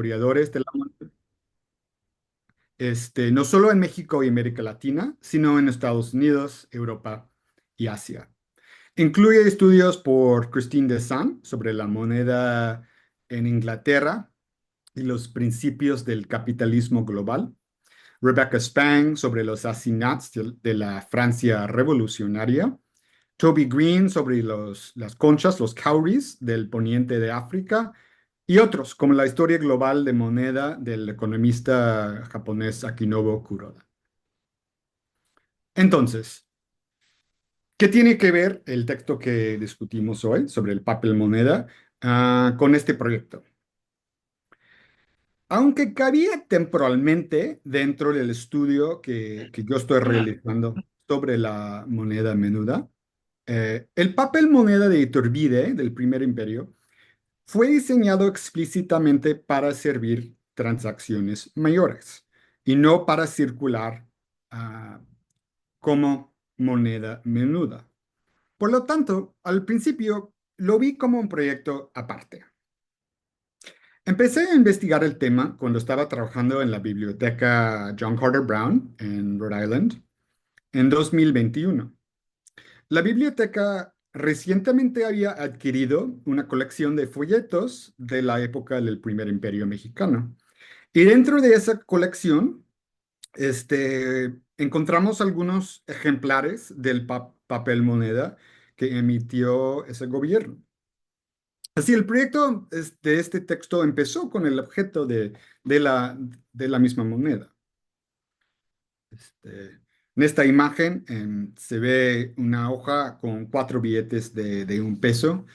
historiadores de la moneda, no solo en México y América Latina, sino en Estados Unidos, Europa y Asia. Incluye estudios por Christine Desan sobre la moneda en Inglaterra y los principios del capitalismo global. Rebecca Spang sobre los assinats de la Francia revolucionaria. Toby Green sobre las conchas, los cowries del poniente de África. Y otros, como la historia global de moneda del economista japonés Akinobu Kuroda. Entonces, ¿qué tiene que ver el texto que discutimos hoy sobre el papel moneda con este proyecto? Aunque cabía temporalmente dentro del estudio que yo estoy realizando sobre la moneda menuda, el papel moneda de Iturbide, del Primer Imperio, fue diseñado explícitamente para servir transacciones mayores y no para circular ah, como moneda menuda. Por lo tanto, al principio lo vi como un proyecto aparte. Empecé a investigar el tema cuando estaba trabajando en la biblioteca John Carter Brown en Rhode Island en 2021. La biblioteca recientemente había adquirido una colección de folletos de la época del Primer Imperio Mexicano. Y dentro de esa colección, encontramos algunos ejemplares del papel moneda que emitió ese gobierno. Así, el proyecto de este texto empezó con el objeto de la, de la misma moneda. En esta imagen se ve una hoja con cuatro billetes de un peso,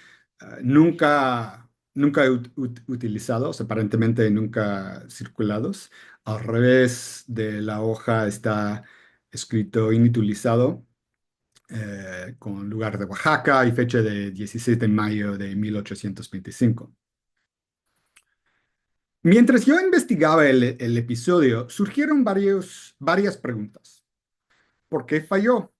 nunca utilizados, aparentemente nunca circulados. Al revés de la hoja está escrito inutilizado, con lugar de Oaxaca y fecha de 16 de mayo de 1825. Mientras yo investigaba el episodio, surgieron varias preguntas. ¿Por qué falló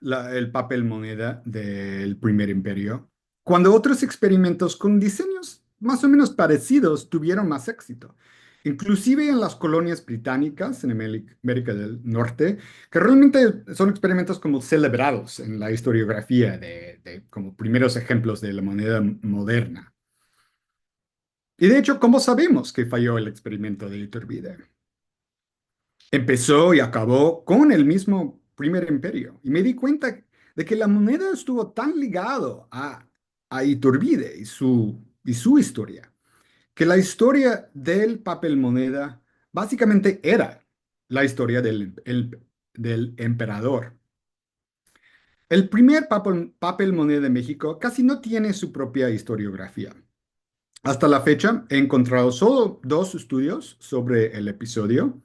el papel moneda del Primer Imperio cuando otros experimentos con diseños más o menos parecidos tuvieron más éxito? Inclusive en las colonias británicas en América del Norte, que realmente son experimentos como celebrados en la historiografía como primeros ejemplos de la moneda moderna. Y de hecho, ¿cómo sabemos que falló el experimento de Iturbide? Empezó y acabó con el mismo Primer Imperio. Y me di cuenta de que la moneda estuvo tan ligado a Iturbide y su historia, que la historia del papel moneda básicamente era la historia del emperador. El primer papel moneda de México casi no tiene su propia historiografía. Hasta la fecha he encontrado solo dos estudios sobre el episodio.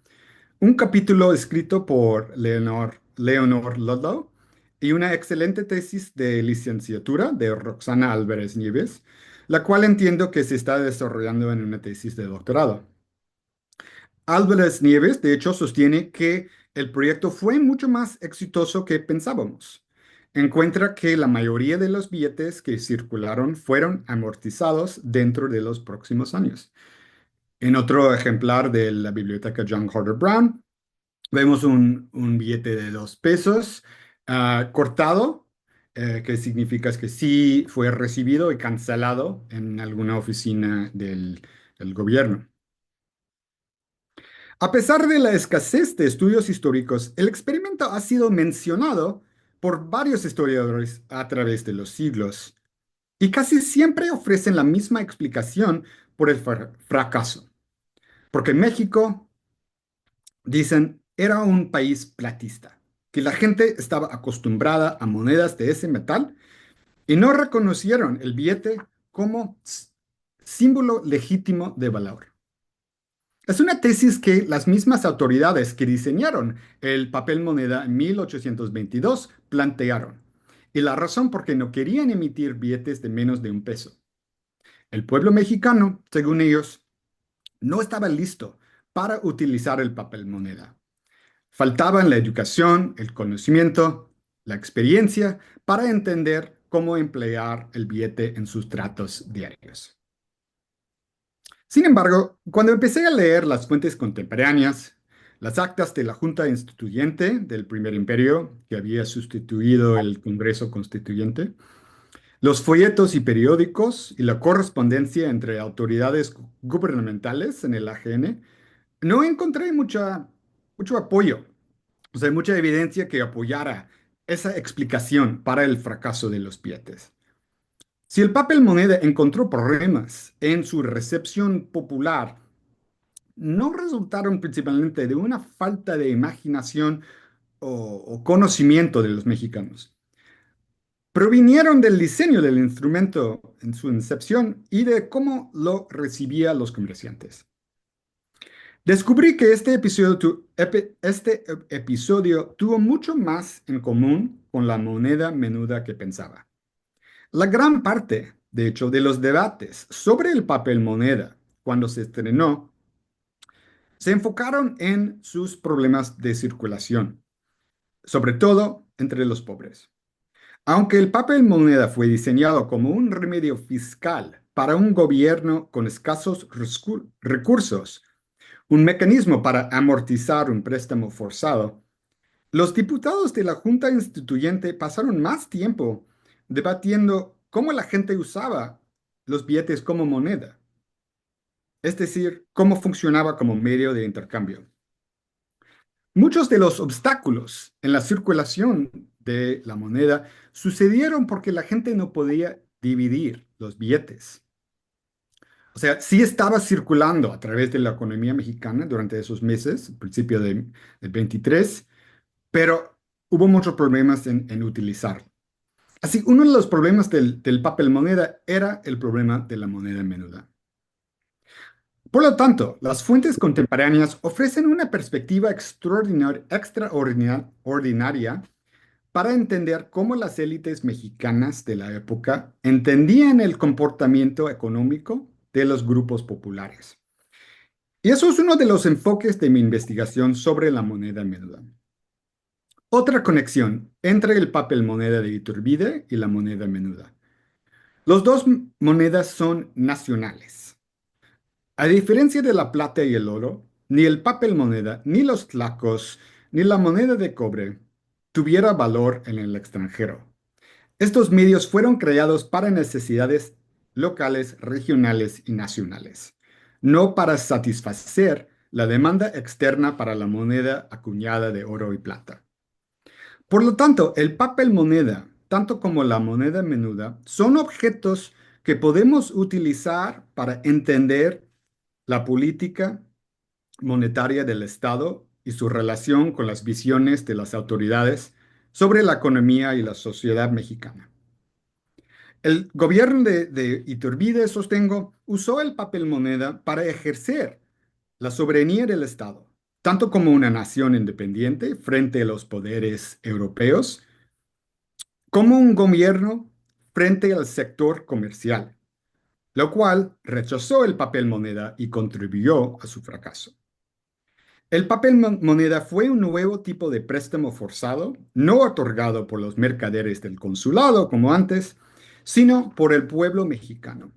Un capítulo escrito por Leonor Ludlow y una excelente tesis de licenciatura de Roxana Álvarez Nieves, la cual entiendo que se está desarrollando en una tesis de doctorado. Álvarez Nieves, de hecho, sostiene que el proyecto fue mucho más exitoso que pensábamos. Encuentra que la mayoría de los billetes que circularon fueron amortizados dentro de los próximos años. En otro ejemplar de la biblioteca John Carter Brown, vemos un billete de 2 pesos cortado, que significa que sí fue recibido y cancelado en alguna oficina del gobierno. A pesar de la escasez de estudios históricos, el experimento ha sido mencionado por varios historiadores a través de los siglos y casi siempre ofrecen la misma explicación por el fracaso. Porque México, dicen, era un país platista, que la gente estaba acostumbrada a monedas de ese metal y no reconocieron el billete como símbolo legítimo de valor. Es una tesis que las mismas autoridades que diseñaron el papel moneda en 1822 plantearon, y la razón por qué no querían emitir billetes de menos de un peso. El pueblo mexicano, según ellos, no estaba listo para utilizar el papel moneda. Faltaban la educación, el conocimiento, la experiencia para entender cómo emplear el billete en sus tratos diarios. Sin embargo, cuando empecé a leer las fuentes contemporáneas, las actas de la Junta Instituyente del Primer Imperio, que había sustituido el Congreso Constituyente, los folletos y periódicos y la correspondencia entre autoridades gubernamentales en el AGN, no encontré mucho apoyo, o sea, mucha evidencia que apoyara esa explicación para el fracaso de los Pietes. Si el papel moneda encontró problemas en su recepción popular, no resultaron principalmente de una falta de imaginación o conocimiento de los mexicanos. Provinieron del diseño del instrumento en su incepción y de cómo lo recibía los comerciantes. Descubrí que este episodio tuvo mucho más en común con la moneda menuda que pensaba. La gran parte, de hecho, de los debates sobre el papel moneda cuando se estrenó se enfocaron en sus problemas de circulación, sobre todo entre los pobres. Aunque el papel moneda fue diseñado como un remedio fiscal para un gobierno con escasos recursos, un mecanismo para amortizar un préstamo forzado, los diputados de la Junta Instituyente pasaron más tiempo debatiendo cómo la gente usaba los billetes como moneda, es decir, cómo funcionaba como medio de intercambio. Muchos de los obstáculos en la circulación de la moneda sucedieron porque la gente no podía dividir los billetes. O sea, sí estaba circulando a través de la economía mexicana durante esos meses, principio del 23, pero hubo muchos problemas en utilizarlo. Así, uno de los problemas del papel moneda era el problema de la moneda menuda. Por lo tanto, las fuentes contemporáneas ofrecen una perspectiva extraordinaria para entender cómo las élites mexicanas de la época entendían el comportamiento económico de los grupos populares. Y eso es uno de los enfoques de mi investigación sobre la moneda menuda. Otra conexión entre el papel moneda de Iturbide y la moneda menuda. Los dos monedas son nacionales. A diferencia de la plata y el oro, ni el papel moneda, ni los tlacos, ni la moneda de cobre tuviera valor en el extranjero. Estos medios fueron creados para necesidades locales, regionales y nacionales, no para satisfacer la demanda externa para la moneda acuñada de oro y plata. Por lo tanto, el papel moneda, tanto como la moneda menuda, son objetos que podemos utilizar para entender la política monetaria del Estado y su relación con las visiones de las autoridades sobre la economía y la sociedad mexicana. El gobierno de Iturbide, sostengo, usó el papel moneda para ejercer la soberanía del Estado, tanto como una nación independiente frente a los poderes europeos, como un gobierno frente al sector comercial, lo cual rechazó el papel moneda y contribuyó a su fracaso. El papel moneda fue un nuevo tipo de préstamo forzado, no otorgado por los mercaderes del consulado como antes, sino por el pueblo mexicano.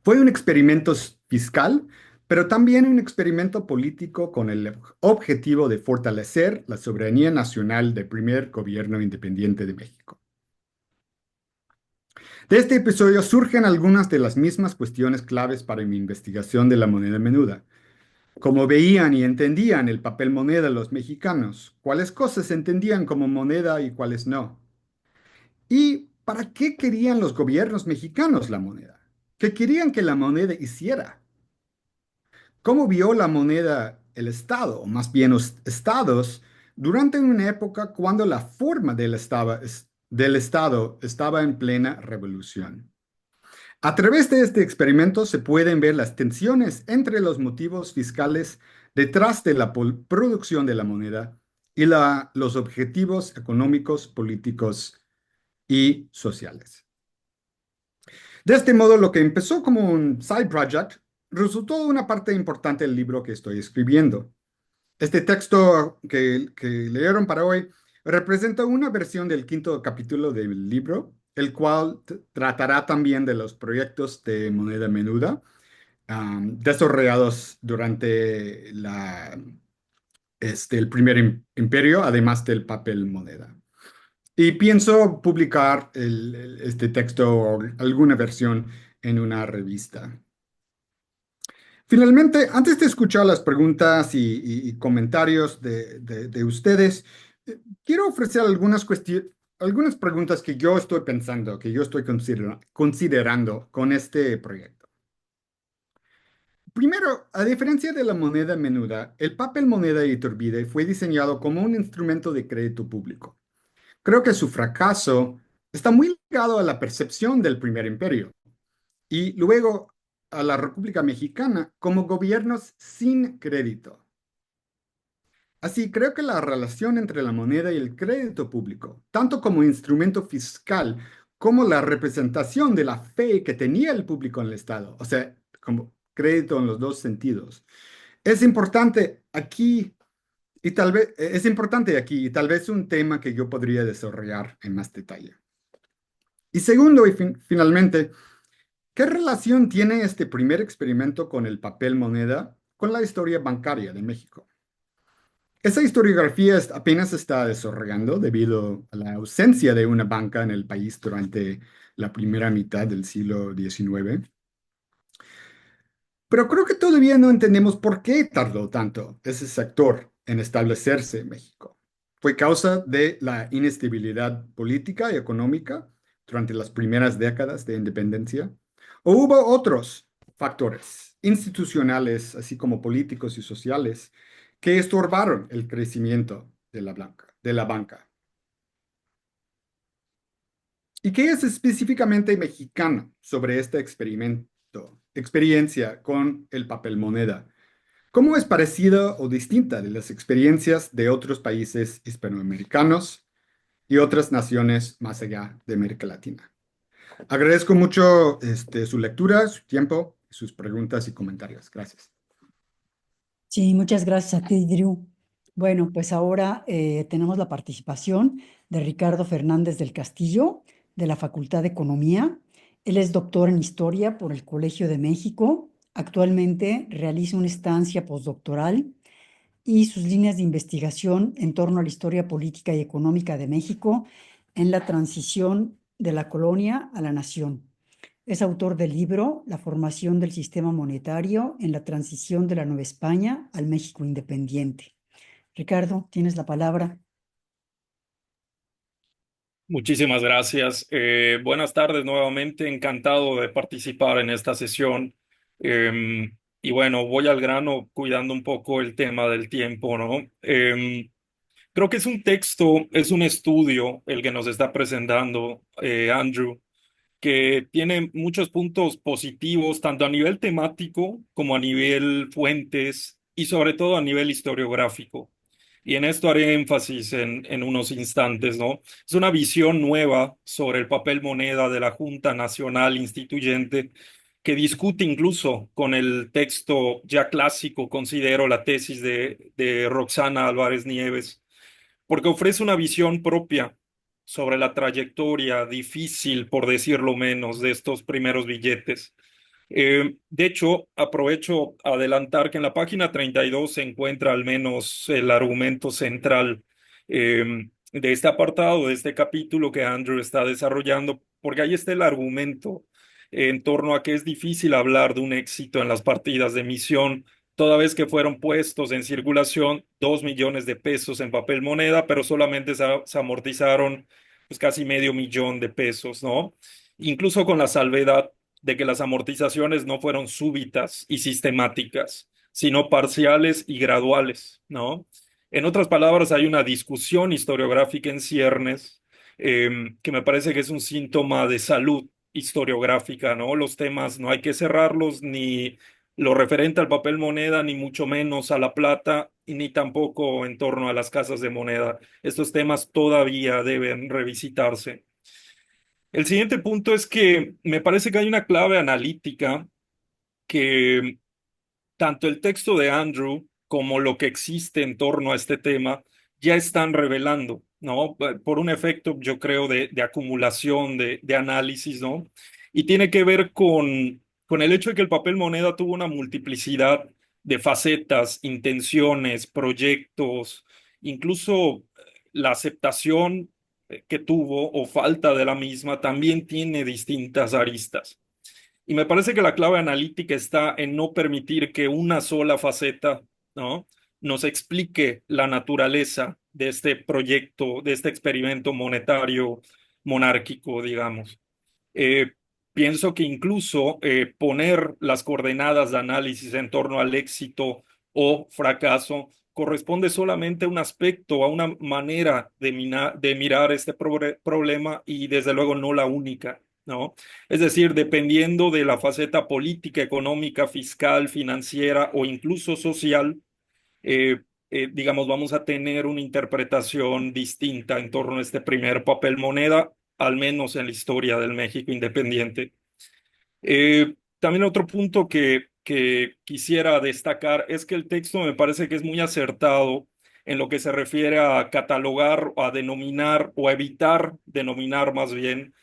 Fue un experimento fiscal, pero también un experimento político con el objetivo de fortalecer la soberanía nacional del primer gobierno independiente de México. De este episodio surgen algunas de las mismas cuestiones claves para mi investigación de la moneda menuda. Cómo veían y entendían el papel moneda los mexicanos, cuáles cosas entendían como moneda y cuáles no. ¿Y para qué querían los gobiernos mexicanos la moneda? ¿Qué querían que la moneda hiciera? ¿Cómo vio la moneda el Estado, o más bien los estados, durante una época cuando la forma del Estado estaba en plena revolución? A través de este experimento se pueden ver las tensiones entre los motivos fiscales detrás de la producción de la moneda y los objetivos económicos, políticos y sociales. De este modo, lo que empezó como un side project resultó una parte importante del libro que estoy escribiendo. Este texto que leyeron para hoy representa una versión del quinto capítulo del libro, el cual tratará también de los proyectos de moneda menuda desarrollados durante el primer imperio, además del papel moneda. Y pienso publicar este texto o alguna versión en una revista. Finalmente, antes de escuchar las preguntas y comentarios de ustedes, quiero ofrecer algunas preguntas que yo estoy pensando, que yo estoy considerando con este proyecto. Primero, a diferencia de la moneda menuda, el papel moneda de Iturbide fue diseñado como un instrumento de crédito público. Creo que su fracaso está muy ligado a la percepción del primer imperio y luego a la República Mexicana como gobiernos sin crédito. Así, creo que la relación entre la moneda y el crédito público, tanto como instrumento fiscal, como la representación de la fe que tenía el público en el Estado, o sea, como crédito en los dos sentidos, es importante aquí y tal vez un tema que yo podría desarrollar en más detalle. Y segundo, y finalmente, ¿qué relación tiene este primer experimento con el papel moneda con la historia bancaria de México? Esa historiografía apenas está desarrollando debido a la ausencia de una banca en el país durante la primera mitad del siglo XIX. Pero creo que todavía no entendemos por qué tardó tanto ese sector en establecerse en México. ¿Fue causa de la inestabilidad política y económica durante las primeras décadas de independencia? ¿O hubo otros factores institucionales, así como políticos y sociales, que estorbaron el crecimiento de la banca? ¿Y qué es específicamente mexicano sobre este experiencia con el papel moneda? ¿Cómo es parecida o distinta de las experiencias de otros países hispanoamericanos y otras naciones más allá de América Latina? Agradezco mucho su lectura, su tiempo, sus preguntas y comentarios. Gracias. Sí, muchas gracias a ti, Drew. Bueno, pues ahora tenemos la participación de Ricardo Fernández del Castillo, de la Facultad de Economía. Él es doctor en Historia por el Colegio de México. Actualmente realiza una estancia postdoctoral y sus líneas de investigación en torno a la historia política y económica de México en la transición de la colonia a la nación. Es autor del libro La formación del sistema monetario en la transición de la Nueva España al México independiente. Ricardo, tienes la palabra. Muchísimas gracias. Buenas tardes nuevamente. Encantado de participar en esta sesión. Y bueno, voy al grano cuidando un poco el tema del tiempo, ¿no? Creo que es un texto, es un estudio el que nos está presentando Andrew, que tiene muchos puntos positivos, tanto a nivel temático como a nivel fuentes y sobre todo a nivel historiográfico. Y en esto haré énfasis en unos instantes, ¿no? Es una visión nueva sobre el papel moneda de la Junta Nacional Instituyente que discute incluso con el texto ya clásico, considero la tesis de Roxana Álvarez Nieves, porque ofrece una visión propia sobre la trayectoria difícil, por decirlo menos, de estos primeros billetes. De hecho, aprovecho a adelantar que en la página 32 se encuentra al menos el argumento central de este apartado, de este capítulo que Andrew está desarrollando, porque ahí está el argumento en torno a que es difícil hablar de un éxito en las partidas de emisión, toda vez que fueron puestos en circulación 2 millones de pesos en papel moneda, pero solamente se amortizaron pues casi medio millón de pesos, ¿no? Incluso con la salvedad de que las amortizaciones no fueron súbitas y sistemáticas, sino parciales y graduales, ¿no? En otras palabras, hay una discusión historiográfica en ciernes que me parece que es un síntoma de salud historiográfica, ¿no? Los temas no hay que cerrarlos, ni lo referente al papel moneda, ni mucho menos a la plata, y ni tampoco en torno a las casas de moneda. Estos temas todavía deben revisitarse. El siguiente punto es que me parece que hay una clave analítica que tanto el texto de Andrew como lo que existe en torno a este tema ya están revelando, ¿no? Por un efecto, yo creo, de acumulación, de análisis, ¿no? Y tiene que ver con con el hecho de que el papel moneda tuvo una multiplicidad de facetas, intenciones, proyectos, incluso la aceptación que tuvo o falta de la misma también tiene distintas aristas. Y me parece que la clave analítica está en no permitir que una sola faceta, ¿no?, nos explique la naturaleza de este proyecto, de este experimento monetario monárquico, digamos. Eh, Pienso que incluso poner las coordenadas de análisis en torno al éxito o fracaso corresponde solamente a un aspecto, a una manera de mirar este problema y desde luego no la única, ¿no? Es decir, dependiendo de la faceta política, económica, fiscal, financiera o incluso social, eh, digamos, vamos a tener una interpretación distinta en torno a este primer papel moneda, al menos en la historia del México independiente. También otro punto que quisiera destacar es que el texto me parece que es muy acertado en lo que se refiere a catalogar, o a denominar o a evitar denominar más bien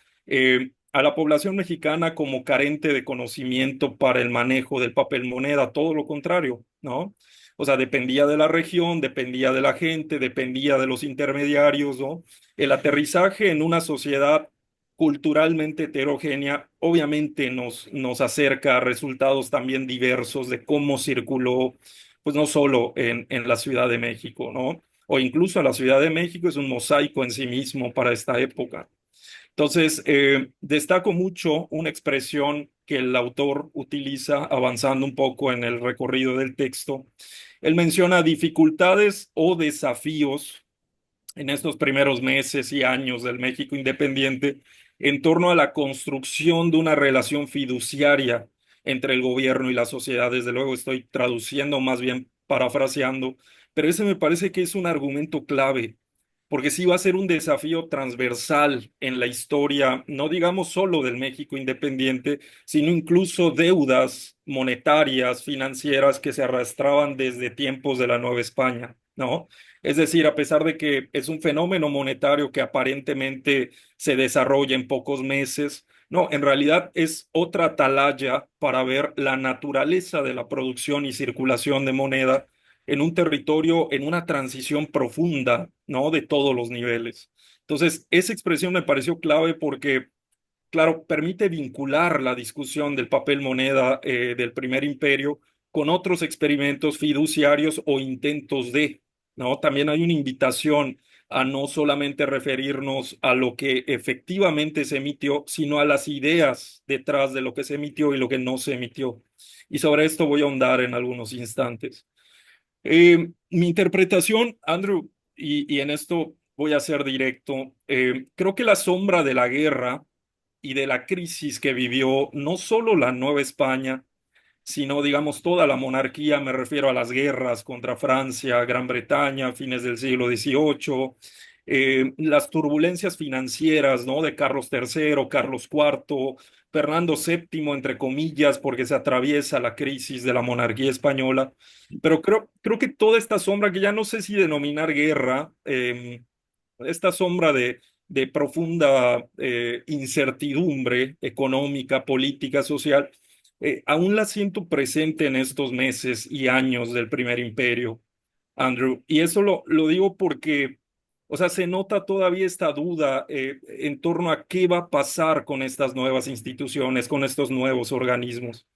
a la población mexicana como carente de conocimiento para el manejo del papel moneda, todo lo contrario, ¿no? O sea, dependía de la región, dependía de la gente, dependía de los intermediarios, ¿no? El aterrizaje en una sociedad culturalmente heterogénea, obviamente nos acerca a resultados también diversos de cómo circuló, pues no solo en la Ciudad de México, ¿no? O incluso la Ciudad de México es un mosaico en sí mismo para esta época. Entonces, destaco mucho una expresión que el autor utiliza avanzando un poco en el recorrido del texto. Él menciona dificultades o desafíos en estos primeros meses y años del México independiente en torno a la construcción de una relación fiduciaria entre el gobierno y la sociedad. Desde luego estoy traduciendo, más bien parafraseando, pero ese me parece que es un argumento clave, porque sí va a ser un desafío transversal en la historia, no digamos solo del México independiente, sino incluso deudas monetarias, financieras que se arrastraban desde tiempos de la Nueva España, ¿no? Es decir, a pesar de que es un fenómeno monetario que aparentemente se desarrolla en pocos meses, no, en realidad es otra atalaya para ver la naturaleza de la producción y circulación de moneda en un territorio, en una transición profunda, ¿no? De todos los niveles. Entonces, esa expresión me pareció clave porque, claro, permite vincular la discusión del papel moneda del primer imperio con otros experimentos fiduciarios o intentos de, ¿no? También hay una invitación a no solamente referirnos a lo que efectivamente se emitió, sino a las ideas detrás de lo que se emitió y lo que no se emitió. Y sobre esto voy a ahondar en algunos instantes. Mi interpretación, Andrew, y en esto voy a ser directo, creo que la sombra de la guerra y de la crisis que vivió no solo la Nueva España, sino, digamos, toda la monarquía, me refiero a las guerras contra Francia, Gran Bretaña, fines del siglo XVIII, las turbulencias financieras, ¿no? De Carlos III, Carlos IV, Fernando VII, entre comillas, porque se atraviesa la crisis de la monarquía española. Pero creo que toda esta sombra, que ya no sé si denominar guerra, esta sombra de profunda incertidumbre económica, política, social, aún la siento presente en estos meses y años del primer imperio, Andrew. Y eso lo digo porque, o sea, se nota todavía esta duda en torno a qué va a pasar con estas nuevas instituciones, con estos nuevos organismos.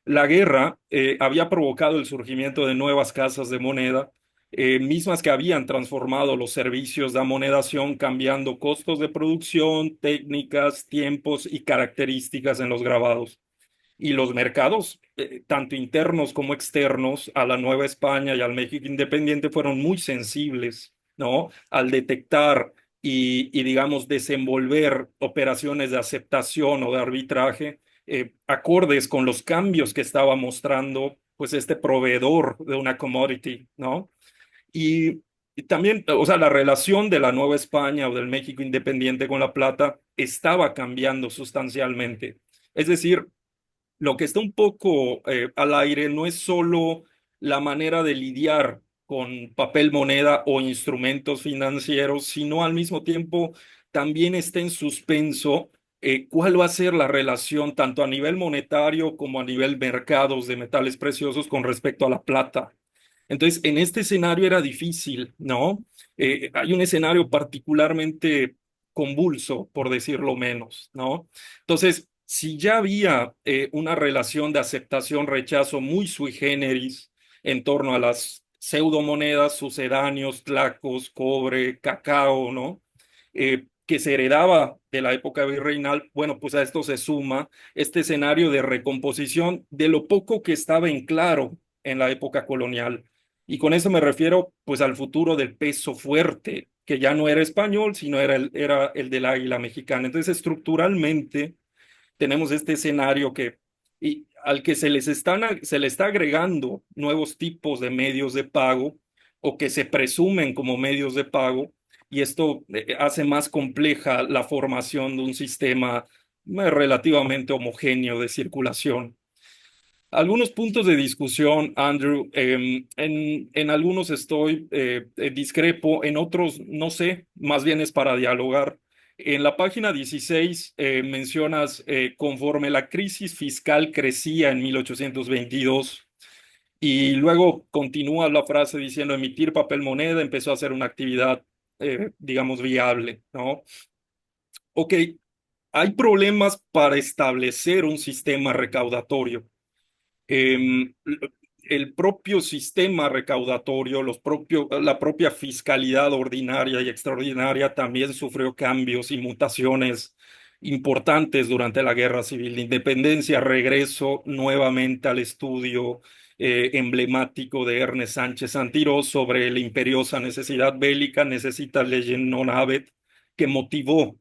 La guerra había provocado el surgimiento de nuevas casas de moneda, mismas que habían transformado los servicios de amonedación, cambiando costos de producción, técnicas, tiempos y características en los grabados. Y los mercados, tanto internos como externos, a la Nueva España y al México independiente fueron muy sensibles, ¿no? Al detectar digamos, desenvolver operaciones de aceptación o de arbitraje acordes con los cambios que estaba mostrando, pues, este proveedor de una commodity, ¿no? Y también, o sea, la relación de la Nueva España o del México independiente con la plata estaba cambiando sustancialmente. Es decir, lo que está un poco al aire no es solo la manera de lidiar con papel moneda o instrumentos financieros, sino al mismo tiempo también está en suspenso cuál va a ser la relación tanto a nivel monetario como a nivel mercados de metales preciosos con respecto a la plata. Entonces, en este escenario era difícil, ¿no? Hay un escenario particularmente convulso, por decirlo menos, ¿no? Entonces, si ya había una relación de aceptación-rechazo muy sui generis en torno a las pseudomonedas, sucedáneos, tlacos, cobre, cacao, ¿no? Que se heredaba de la época virreinal, bueno, pues a esto se suma este escenario de recomposición de lo poco que estaba en claro en la época colonial. Y con eso me refiero pues al futuro del peso fuerte, que ya no era español, sino era el del águila mexicana. Entonces, estructuralmente tenemos este escenario al que se le está agregando nuevos tipos de medios de pago o que se presumen como medios de pago, y esto hace más compleja la formación de un sistema relativamente homogéneo de circulación. Algunos puntos de discusión, Andrew. En algunos estoy discrepo, en otros no sé, más bien es para dialogar. En la página 16 mencionas conforme la crisis fiscal crecía en 1822 y luego continúa la frase diciendo emitir papel moneda empezó a ser una actividad, digamos, viable, ¿no? Ok, hay problemas para establecer un sistema recaudatorio. em, el propio sistema recaudatorio, la propia fiscalidad ordinaria y extraordinaria también sufrió cambios y mutaciones importantes durante la Guerra Civil de Independencia. Regreso nuevamente al estudio emblemático de Ernest Sánchez Santiro sobre la imperiosa necesidad bélica, necesita legem non habet, que motivó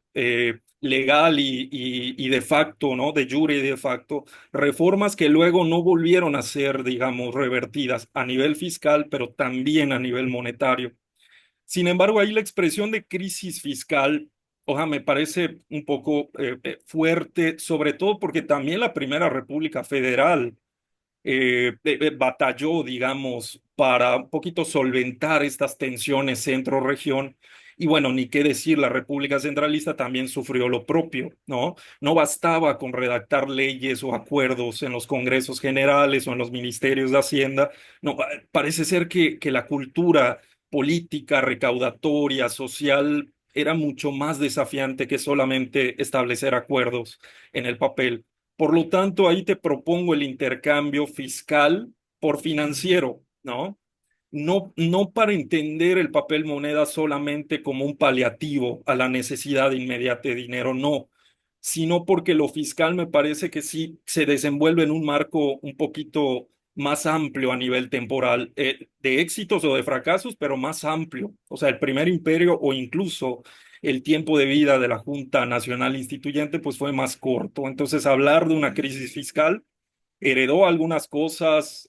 legal y de facto, ¿no? De jure y de facto, reformas que luego no volvieron a ser, digamos, revertidas a nivel fiscal, pero también a nivel monetario. Sin embargo, ahí la expresión de crisis fiscal, oja, me parece un poco fuerte, sobre todo porque también la Primera República Federal batalló, digamos, para un poquito solventar estas tensiones centro-región. Y bueno, ni qué decir, la República Centralista también sufrió lo propio, ¿no? No bastaba con redactar leyes o acuerdos en los congresos generales o en los ministerios de Hacienda. No, parece ser que la cultura política, recaudatoria, social, era mucho más desafiante que solamente establecer acuerdos en el papel. Por lo tanto, ahí te propongo el intercambio fiscal por financiero, ¿no? No, no para entender el papel moneda solamente como un paliativo a la necesidad inmediata de dinero, no, sino porque lo fiscal me parece que sí se desenvuelve en un marco un poquito más amplio a nivel temporal, de éxitos o de fracasos, pero más amplio. O sea, el primer imperio o incluso el tiempo de vida de la Junta Nacional Instituyente pues fue más corto. Entonces, hablar de una crisis fiscal heredó algunas cosas,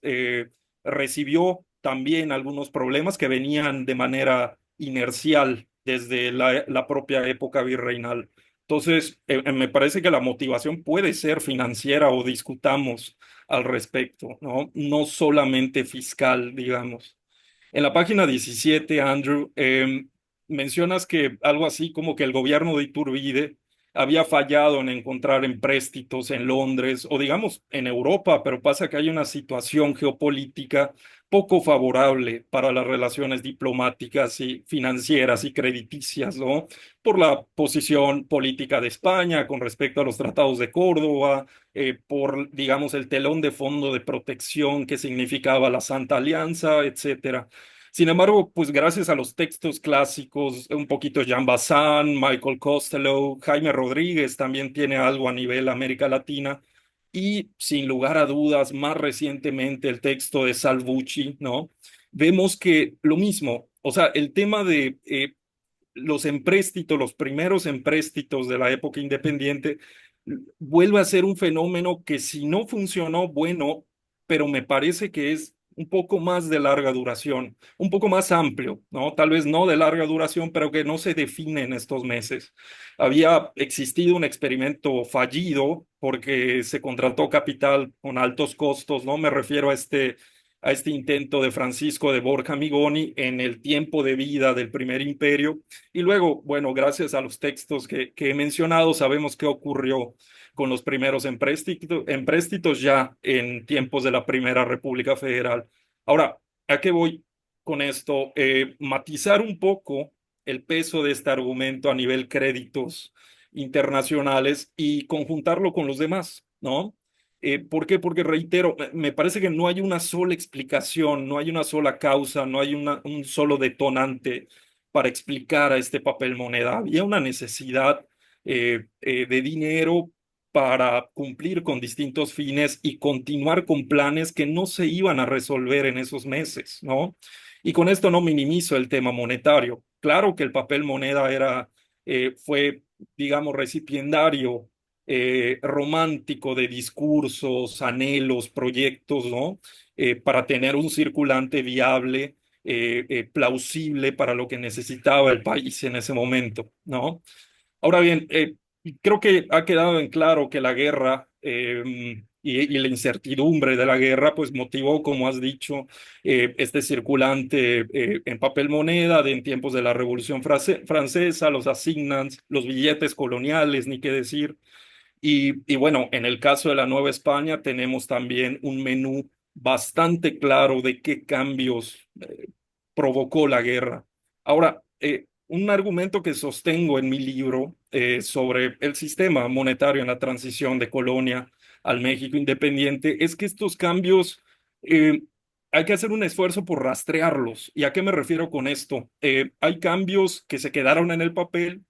recibió también algunos problemas que venían de manera inercial desde la propia época virreinal. Entonces, me parece que la motivación puede ser financiera o discutamos al respecto, ¿no? No solamente fiscal, digamos. En la página 17, Andrew, mencionas que algo así como que el gobierno de Iturbide había fallado en encontrar empréstitos en Londres o digamos en Europa, pero pasa que hay una situación geopolítica poco favorable para las relaciones diplomáticas y financieras y crediticias, ¿no? Por la posición política de España con respecto a los tratados de Córdoba, por, digamos, el telón de fondo de protección que significaba la Santa Alianza, etcétera. Sin embargo, pues gracias a los textos clásicos, un poquito Jean Bassan, Michael Costello, Jaime Rodríguez también tiene algo a nivel América Latina, y sin lugar a dudas, más recientemente el texto de Salvucci, ¿no? Vemos que lo mismo, o sea, el tema de los empréstitos, los primeros empréstitos de la época independiente, vuelve a ser un fenómeno que si no funcionó, bueno, pero me parece que es un poco más de larga duración, un poco más amplio, ¿no? Tal vez no de larga duración, pero que no se define en estos meses. Había existido un experimento fallido porque se contrató capital con altos costos, ¿no? Me refiero a a este intento de Francisco de Borja Migoni en el tiempo de vida del Primer Imperio. Y luego, bueno, gracias a los textos que he mencionado, sabemos qué ocurrió con los primeros empréstitos ya en tiempos de la Primera República Federal. Ahora, ¿a qué voy con esto? Matizar un poco el peso de este argumento a nivel créditos internacionales y conjuntarlo con los demás, ¿no? ¿Por qué? Porque reitero, me parece que no hay una sola explicación, no hay una sola causa, no hay un solo detonante para explicar a este papel moneda. Había una necesidad de dinero para cumplir con distintos fines y continuar con planes que no se iban a resolver en esos meses, ¿no? Y con esto no minimizo el tema monetario. Claro que el papel moneda fue, digamos, recipiendario romántico de discursos, anhelos, proyectos, ¿no? Para tener un circulante viable, plausible para lo que necesitaba el país en ese momento, ¿no? Ahora bien, creo que ha quedado en claro que la guerra y la incertidumbre de la guerra, pues motivó, como has dicho, este circulante en papel moneda en tiempos de la Revolución Francesa, los assignats, los billetes coloniales, ni qué decir. Y bueno, en el caso de la Nueva España tenemos también un menú bastante claro de qué cambios provocó la guerra. Ahora, un argumento que sostengo en mi libro sobre el sistema monetario en la transición de colonia al México independiente es que estos cambios hay que hacer un esfuerzo por rastrearlos. ¿Y a qué me refiero con esto? Hay cambios que se quedaron en el papel,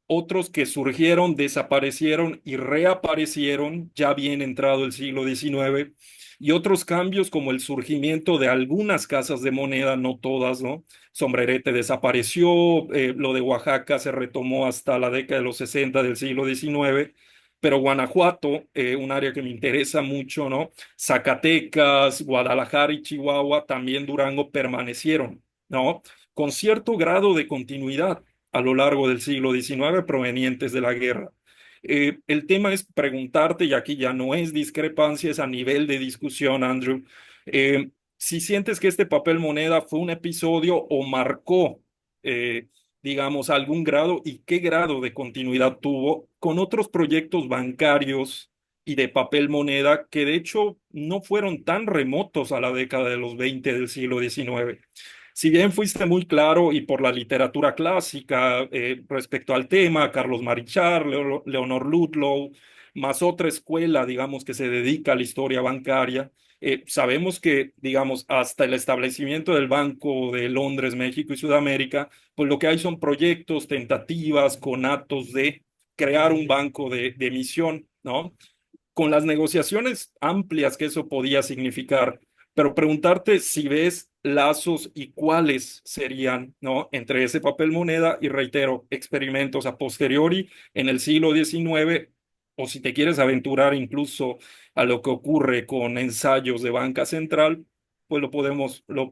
otros que surgieron, desaparecieron y reaparecieron ya bien entrado el siglo XIX, y otros cambios como el surgimiento de algunas casas de moneda, no todas, ¿no? Sombrerete desapareció, lo de Oaxaca se retomó hasta la década de los 60 del siglo XIX, pero Guanajuato, un área que me interesa mucho, ¿no? Zacatecas, Guadalajara y Chihuahua, también Durango permanecieron, ¿no? Con cierto grado de continuidad a lo largo del siglo XIX provenientes de la guerra. El tema es preguntarte, y aquí ya no es discrepancia, es a nivel de discusión, Andrew, si sientes que este papel moneda fue un episodio o marcó, eh, digamos, algún grado y qué grado de continuidad tuvo con otros proyectos bancarios y de papel moneda que de hecho no fueron tan remotos a la década de los 20 del siglo XIX. Si bien fuiste muy claro y por la literatura clásica respecto al tema, Carlos Marichal, Leonor Ludlow, más otra escuela, digamos, que se dedica a la historia bancaria, sabemos que, digamos, hasta el establecimiento del Banco de Londres, México y Sudamérica, pues lo que hay son proyectos, tentativas, conatos de crear un banco de emisión, ¿no? Con las negociaciones amplias que eso podía significar, pero preguntarte si ves lazos y cuáles serían, ¿no? Entre ese papel moneda y, reitero, experimentos a posteriori en el siglo XIX, o si te quieres aventurar incluso a lo que ocurre con ensayos de banca central, pues lo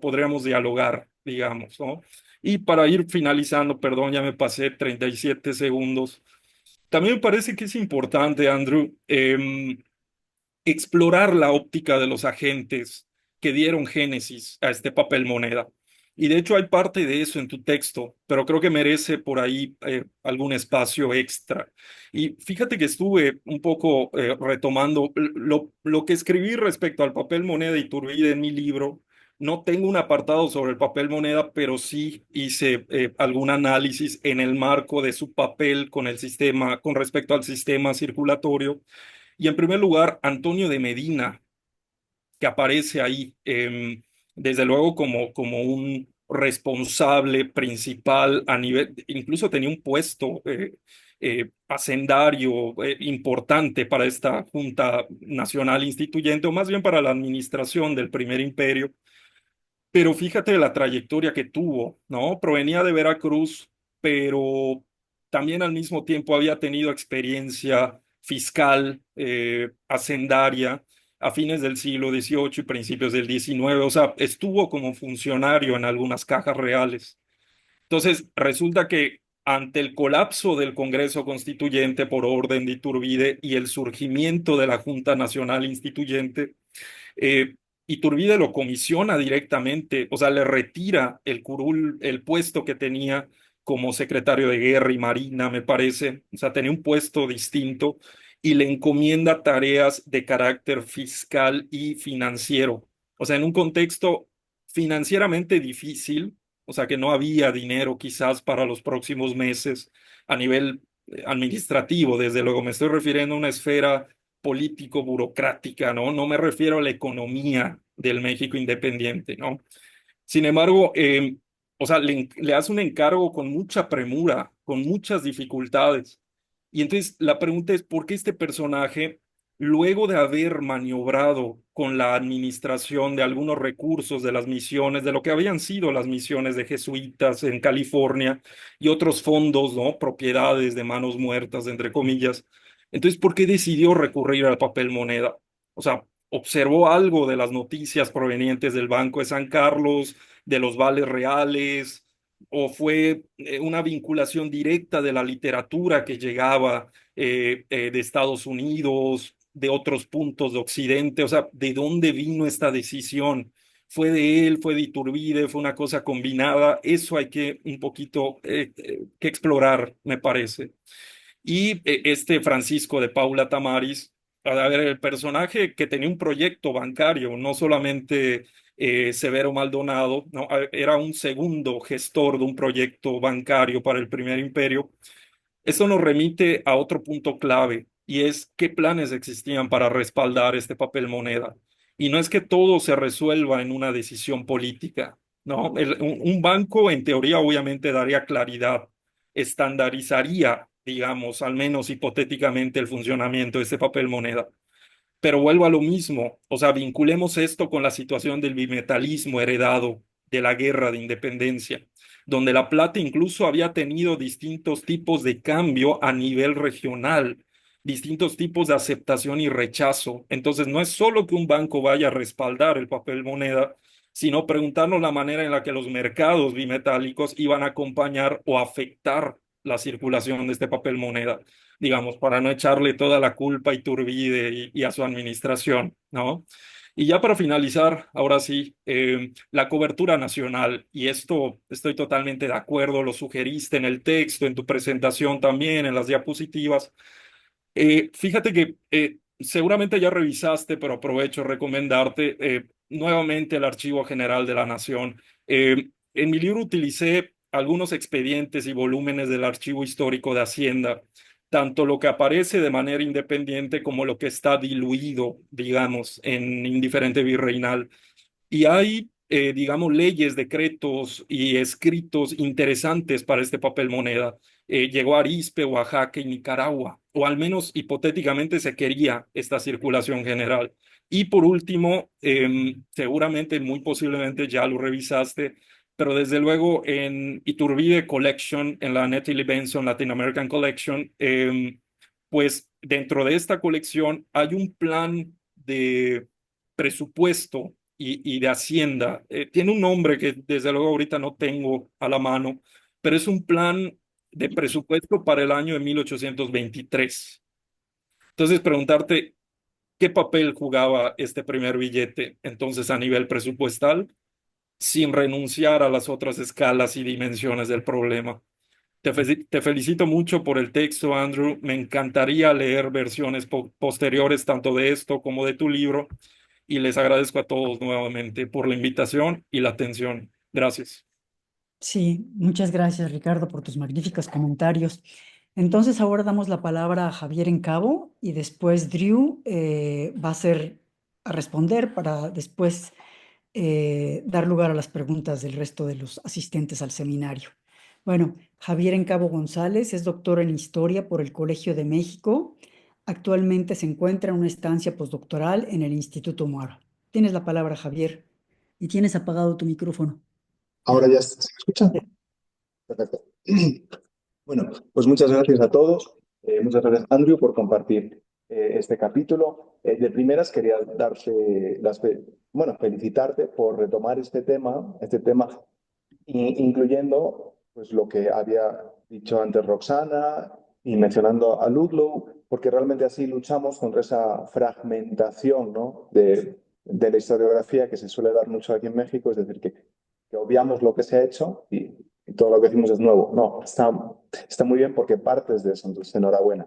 podríamos dialogar, digamos, ¿no? Y para ir finalizando, perdón, ya me pasé 37 segundos. También me parece que es importante, Andrew, explorar la óptica de los agentes que dieron génesis a este papel moneda. Y de hecho hay parte de eso en tu texto, pero creo que merece por ahí algún espacio extra. Y fíjate que estuve un poco retomando lo que escribí respecto al papel moneda de Iturbide en mi libro. No tengo un apartado sobre el papel moneda, pero sí hice algún análisis en el marco de su papel con el sistema, con respecto al sistema circulatorio. Y en primer lugar, Antonio de Medina, que aparece ahí, desde luego como un responsable principal a nivel, incluso tenía un puesto hacendario importante para esta Junta Nacional Instituyente, o más bien para la administración del Primer Imperio. Pero fíjate la trayectoria que tuvo, ¿no? Provenía de Veracruz, pero también al mismo tiempo había tenido experiencia fiscal, hacendaria, a fines del siglo XVIII y principios del XIX. O sea, estuvo como funcionario en algunas cajas reales. Entonces, resulta que ante el colapso del Congreso Constituyente por orden de Iturbide y el surgimiento de la Junta Nacional Instituyente, Iturbide lo comisiona directamente, o sea, le retira el curul, el puesto que tenía como secretario de Guerra y Marina, me parece, o sea, tenía un puesto distinto y le encomienda tareas de carácter fiscal y financiero. O sea, en un contexto financieramente difícil, o sea, que no había dinero quizás para los próximos meses a nivel administrativo, desde luego me estoy refiriendo a una esfera político-burocrática, ¿no? No me refiero a la economía del México independiente, ¿no? Sin embargo, o sea, le hace un encargo con mucha premura, con muchas dificultades. Y entonces la pregunta es, ¿por qué este personaje, luego de haber maniobrado con la administración de algunos recursos de las misiones, de lo que habían sido las misiones de jesuitas en California y otros fondos, ¿no? Propiedades de manos muertas, entre comillas, entonces, ¿por qué decidió recurrir al papel moneda? O sea, observó algo de las noticias provenientes del Banco de San Carlos, de los vales reales, o fue una vinculación directa de la literatura que llegaba de Estados Unidos, de otros puntos de Occidente, o sea, ¿de dónde vino esta decisión? ¿Fue de él, fue de Iturbide, fue una cosa combinada? Eso hay que un poquito que explorar, me parece. Y este Francisco de Paula Tamaris, a ver, el personaje que tenía un proyecto bancario, no solamente Severo Maldonado, ¿no? Era un segundo gestor de un proyecto bancario para el Primer Imperio. Esto nos remite a otro punto clave y es qué planes existían para respaldar este papel moneda. Y no es que todo se resuelva en una decisión política, ¿no? Un banco en teoría obviamente daría claridad, estandarizaría, digamos, al menos hipotéticamente el funcionamiento de este papel moneda. Pero vuelvo a lo mismo, o sea, vinculemos esto con la situación del bimetalismo heredado de la guerra de independencia, donde la plata incluso había tenido distintos tipos de cambio a nivel regional, distintos tipos de aceptación y rechazo. Entonces, no es solo que un banco vaya a respaldar el papel moneda, sino preguntarnos la manera en la que los mercados bimetálicos iban a acompañar o afectar la circulación de este papel moneda, digamos, para no echarle toda la culpa a Iturbide y a su administración, ¿no? Y ya para finalizar, ahora sí, la cobertura nacional, y esto estoy totalmente de acuerdo, lo sugeriste en el texto, en tu presentación también, en las diapositivas. Fíjate que seguramente ya revisaste, pero aprovecho a recomendarte nuevamente el Archivo General de la Nación. En mi libro utilicé algunos expedientes y volúmenes del Archivo Histórico de Hacienda, tanto lo que aparece de manera independiente como lo que está diluido, digamos, en indiferente virreinal. Y hay, digamos, leyes, decretos y escritos interesantes para este papel moneda. Llegó a Arizpe, Oaxaca y Nicaragua, o al menos hipotéticamente se quería esta circulación general. Y por último, seguramente, muy posiblemente ya lo revisaste, pero desde luego en Iturbide Collection, en la Nettie Benson Latin American Collection, pues dentro de esta colección hay un plan de presupuesto y de Hacienda. Tiene un nombre que desde luego ahorita no tengo a la mano, pero es un plan de presupuesto para el año de 1823. Entonces, preguntarte qué papel jugaba este primer billete entonces a nivel presupuestal sin renunciar a las otras escalas y dimensiones del problema. Te felicito mucho por el texto, Andrew. Me encantaría leer versiones posteriores tanto de esto como de tu libro y les agradezco a todos nuevamente por la invitación y la atención. Gracias. Sí, muchas gracias, Ricardo, por tus magníficos comentarios. Entonces, ahora damos la palabra a Javier Encabo y después Drew va a responder para después dar lugar a las preguntas del resto de los asistentes al seminario. Bueno, Javier Encabo González es doctor en Historia por el Colegio de México. Actualmente se encuentra en una estancia postdoctoral en el Instituto Mora. Tienes la palabra, Javier, y tienes apagado tu micrófono. Ahora ya se me escucha. Perfecto. Bueno, pues muchas gracias a todos. Muchas gracias, Andrew, por compartir este capítulo. De primeras quería felicitarte por retomar este tema, incluyendo pues, lo que había dicho antes Roxana y mencionando a Ludlow, porque realmente así luchamos contra esa fragmentación, ¿no? de la historiografía que se suele dar mucho aquí en México, es decir, que obviamos lo que se ha hecho y todo lo que decimos es nuevo. No, está muy bien porque partes de eso, entonces enhorabuena.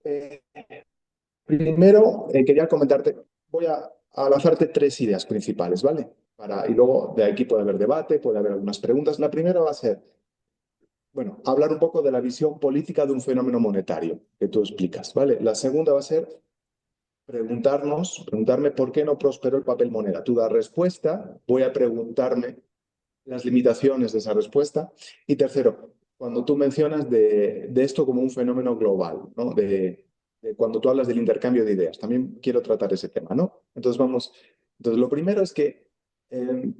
Eh, Primero, quería comentarte, voy a lanzarte tres ideas principales, ¿vale? Y luego de aquí puede haber debate, puede haber algunas preguntas. La primera va a ser, bueno, hablar un poco de la visión política de un fenómeno monetario que tú explicas, ¿vale? La segunda va a ser preguntarme por qué no prosperó el papel moneda. Tú das respuesta, voy a preguntarme las limitaciones de esa respuesta. Y tercero, cuando tú mencionas de esto como un fenómeno global, ¿no? De cuando tú hablas del intercambio de ideas, también quiero tratar ese tema, ¿no? Entonces lo primero es que eh,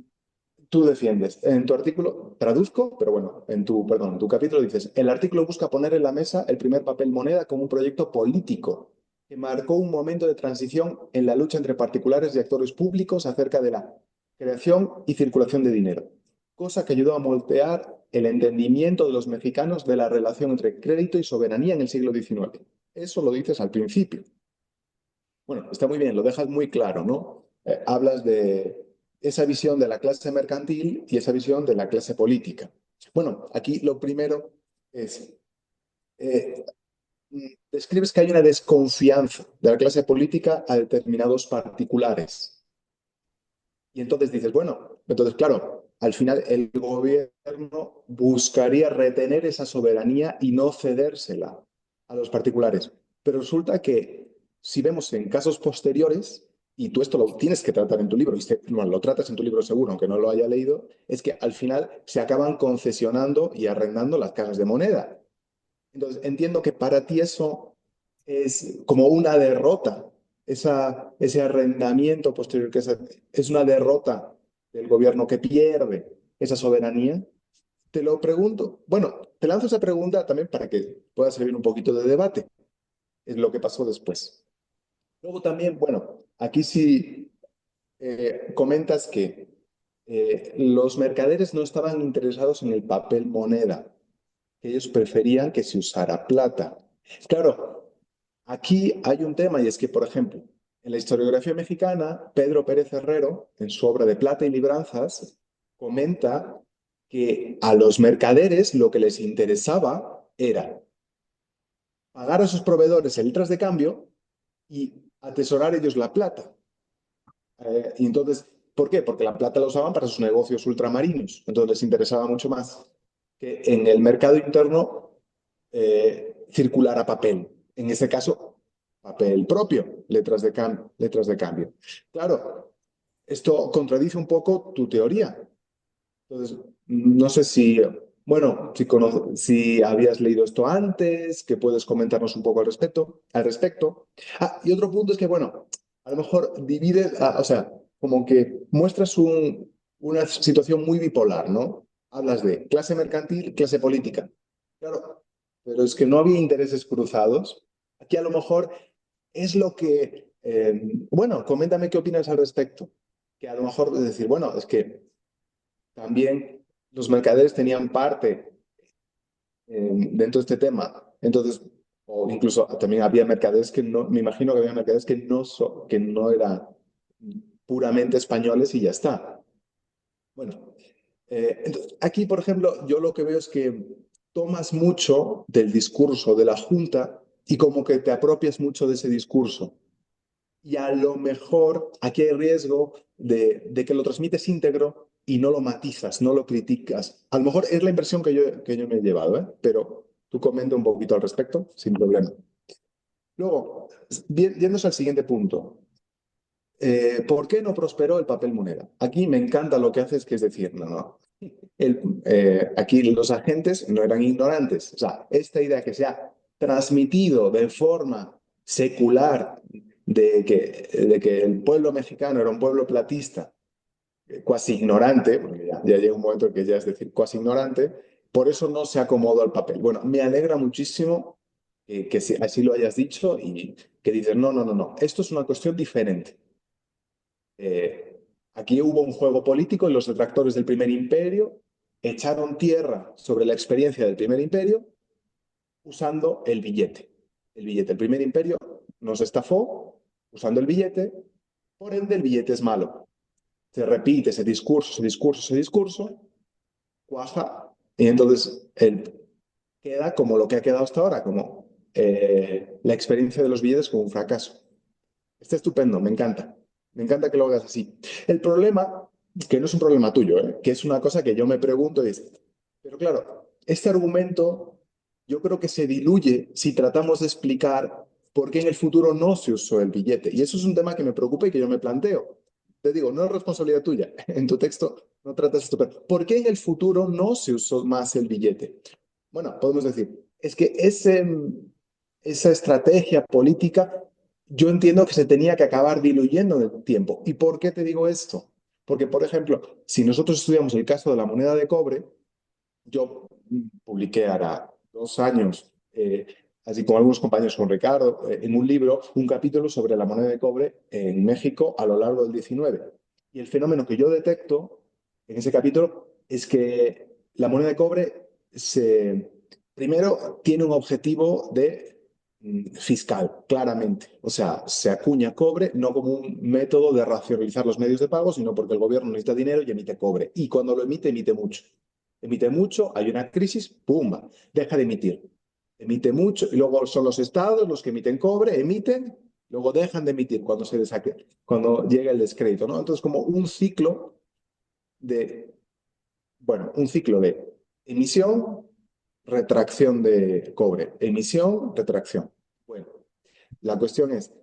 tú defiendes, en tu artículo, traduzco, pero bueno, perdón, en tu capítulo dices, el artículo busca poner en la mesa el primer papel moneda como un proyecto político que marcó un momento de transición en la lucha entre particulares y actores públicos acerca de la creación y circulación de dinero, cosa que ayudó a moldear el entendimiento de los mexicanos de la relación entre crédito y soberanía en el siglo XIX. Eso lo dices al principio. Bueno, está muy bien, lo dejas muy claro, ¿no? Hablas de esa visión de la clase mercantil y esa visión de la clase política. Bueno, aquí lo primero es, eh, describes que hay una desconfianza de la clase política a determinados particulares. Y entonces dices, bueno, entonces claro, al final el gobierno buscaría retener esa soberanía y no cedérsela a los particulares. Pero resulta que si vemos en casos posteriores, y tú esto lo tienes que tratar en tu libro, bueno, lo tratas en tu libro seguro, aunque no lo haya leído, es que al final se acaban concesionando y arrendando las casas de moneda. Entonces, entiendo que para ti eso es como una derrota, ese arrendamiento posterior, es una derrota del gobierno que pierde esa soberanía. Te lo pregunto, bueno, te lanzo esa pregunta también para que pueda servir un poquito de debate, es lo que pasó después. Luego también, bueno, aquí sí comentas que los mercaderes no estaban interesados en el papel moneda, que ellos preferían que se usara plata. Claro, aquí hay un tema y es que, por ejemplo, en la historiografía mexicana, Pedro Pérez Herrero, en su obra de Plata y Libranzas, comenta que a los mercaderes lo que les interesaba era pagar a sus proveedores en letras de cambio y atesorar ellos la plata. Y entonces, ¿por qué? Porque la plata la usaban para sus negocios ultramarinos. Entonces les interesaba mucho más que en el mercado interno circulara papel. En este caso, papel propio, letras de cambio. Claro, esto contradice un poco tu teoría. Entonces, no sé si, bueno, si habías leído esto antes, que puedes comentarnos un poco al respecto. Ah, y otro punto es que, bueno, a lo mejor divides, o sea, como que muestras una situación muy bipolar, ¿no? Hablas de clase mercantil, clase política. Claro, pero es que no había intereses cruzados. Aquí a lo mejor es lo que, bueno, coméntame qué opinas al respecto. Que a lo mejor es decir, bueno, es que también los mercaderes tenían parte dentro de este tema. Entonces, o incluso también había mercaderes que no, me imagino que había mercaderes que no eran puramente españoles y ya está. Bueno, entonces, aquí, por ejemplo, yo lo que veo es que tomas mucho del discurso de la Junta y como que te apropias mucho de ese discurso. Y a lo mejor aquí hay riesgo de que lo transmites íntegro y no lo matizas, no lo criticas. A lo mejor es la impresión que yo me he llevado, ¿eh? Pero tú comenta un poquito al respecto, sin problema. Luego, yéndose al siguiente punto. ¿Por qué no prosperó el papel moneda? Aquí me encanta lo que haces, que es decir, no, no. Aquí los agentes no eran ignorantes. O sea, esta idea que se ha transmitido de forma secular de que el pueblo mexicano era un pueblo platista, cuasi ignorante, porque ya llega un momento en que ya es decir, cuasi ignorante, por eso no se acomodó al papel. Bueno, me alegra muchísimo que así lo hayas dicho y que dices, no, no, no, no, esto es una cuestión diferente. Aquí hubo un juego político y los detractores del primer imperio echaron tierra sobre la experiencia del primer imperio usando el billete. El billete. El primer imperio nos estafó usando el billete Por ende, el billete es malo. Se repite ese discurso, ese discurso, ese discurso, cuaja, y entonces queda como lo que ha quedado hasta ahora, como la experiencia de los billetes como un fracaso. Está estupendo, me encanta. Me encanta que lo hagas así. El problema, que no es un problema tuyo, que es una cosa que yo me pregunto, es, pero claro, este argumento yo creo que se diluye si tratamos de explicar por qué en el futuro no se usó el billete. Y eso es un tema que me preocupa y que yo me planteo. Te digo, no es responsabilidad tuya. En tu texto no tratas esto, pero ¿por qué en el futuro no se usó más el billete? Bueno, podemos decir, es que esa estrategia política yo entiendo que se tenía que acabar diluyendo en el tiempo. ¿Y por qué te digo esto? Porque, por ejemplo, si nosotros estudiamos el caso de la moneda de cobre, yo publiqué ahora 2 años, así con algunos compañeros, con Ricardo, en un libro, un capítulo sobre la moneda de cobre en México a lo largo del 19. Y el fenómeno que yo detecto en ese capítulo es que la moneda de cobre primero tiene un objetivo fiscal, claramente. O sea, se acuña cobre no como un método de racionalizar los medios de pago, sino porque el gobierno necesita dinero y emite cobre. Y cuando lo emite, emite mucho. Emite mucho, hay una crisis, ¡pumba! Deja de emitir. Emite mucho y luego son los estados los que emiten cobre, emiten, luego dejan de emitir cuando llega el descrédito, ¿no? Entonces, como de, un ciclo de emisión, retracción de cobre, emisión, retracción. Bueno, la cuestión es,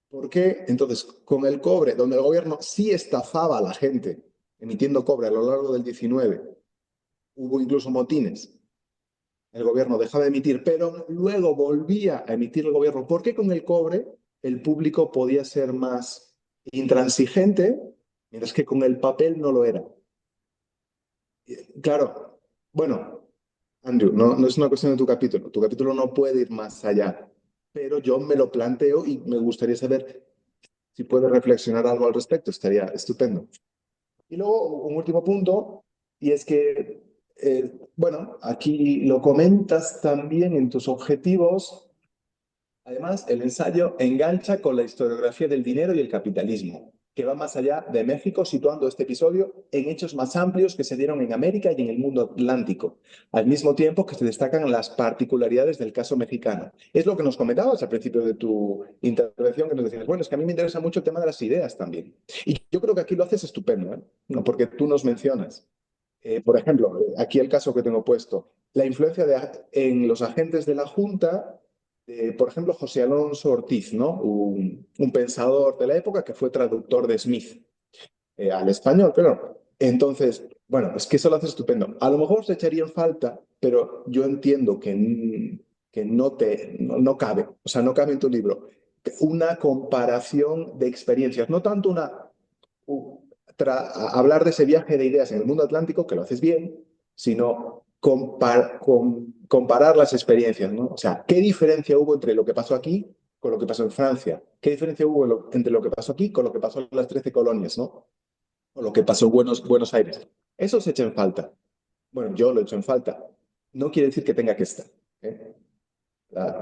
¿por qué entonces con el cobre, donde el gobierno sí estafaba a la gente emitiendo cobre a lo largo del 19, hubo incluso motines, el gobierno dejaba de emitir, pero luego volvía a emitir el gobierno? ¿Por qué con el cobre el público podía ser más intransigente, mientras que con el papel no lo era? Claro, bueno, Andrew, no es una cuestión de tu capítulo no puede ir más allá, pero yo me lo planteo y me gustaría saber si puedes reflexionar algo al respecto, estaría estupendo. Y luego un último punto, y es que, aquí lo comentas también en tus objetivos. Además, el ensayo engancha con la historiografía del dinero y el capitalismo, que va más allá de México, situando este episodio en hechos más amplios que se dieron en América y en el mundo atlántico, al mismo tiempo que se destacan las particularidades del caso mexicano. Es lo que nos comentabas al principio de tu intervención, que nos decías, bueno, es que a mí me interesa mucho el tema de las ideas también. Y yo creo que aquí lo haces estupendo, ¿eh? No, porque tú nos mencionas. Por ejemplo, aquí el caso que tengo puesto, la influencia en los agentes de la Junta, por ejemplo, José Alonso Ortiz, ¿no? Un pensador de la época que fue traductor de Smith al español, pero entonces, bueno, es que eso lo hace estupendo. A lo mejor se echaría en falta, pero yo entiendo que no cabe, o sea, no cabe en tu libro, una comparación de experiencias, no tanto hablar de ese viaje de ideas en el mundo atlántico, que lo haces bien, sino comparar las experiencias, ¿no? O sea, ¿qué diferencia hubo entre lo que pasó aquí con lo que pasó en Francia? ¿Qué diferencia hubo entre lo que pasó aquí con lo que pasó en las 13 colonias, ¿no? O lo que pasó en Buenos Aires? Eso se echa en falta. Bueno, yo lo he hecho en falta. No quiere decir que tenga que estar, ¿eh?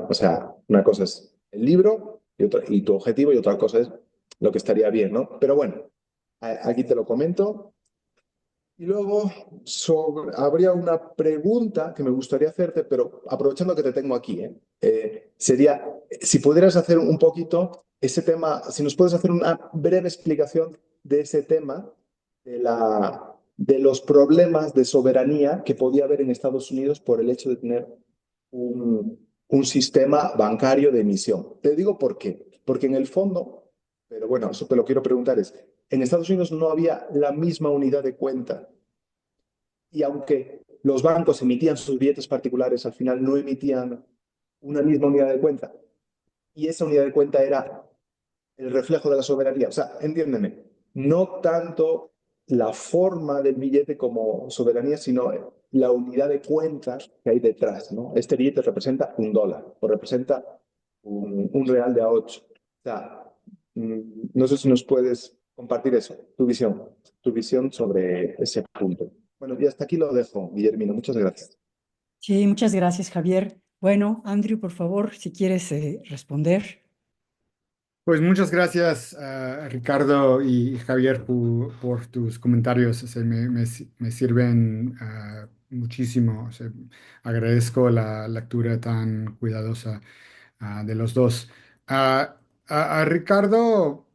O sea, una cosa es el libro y tu objetivo y otra cosa es lo que estaría bien, ¿no? Pero bueno, aquí te lo comento. Y luego habría una pregunta que me gustaría hacerte, pero aprovechando que te tengo aquí, sería si pudieras hacer un poquito ese tema, si nos puedes hacer una breve explicación de ese tema, de los problemas de soberanía que podía haber en Estados Unidos por el hecho de tener un sistema bancario de emisión. Te digo por qué. Porque en el fondo, pero bueno, eso te lo quiero preguntar, en Estados Unidos no había la misma unidad de cuenta. Y aunque los bancos emitían sus billetes particulares, al final no emitían una misma unidad de cuenta. Y esa unidad de cuenta era el reflejo de la soberanía. O sea, entiéndeme, no tanto la forma del billete como soberanía, sino la unidad de cuenta que hay detrás, ¿no? Este billete representa $1 o representa un real de A8. O sea, no sé si nos puedes compartir eso, tu visión sobre ese punto. Bueno, y hasta aquí lo dejo, Guillermino. Muchas gracias. Sí, muchas gracias, Javier. Bueno, Andrew, por favor, si quieres responder. Pues muchas gracias, Ricardo y Javier, por tus comentarios. O sea, me sirven muchísimo. O sea, agradezco la lectura tan cuidadosa de los dos. Ah, a Ricardo,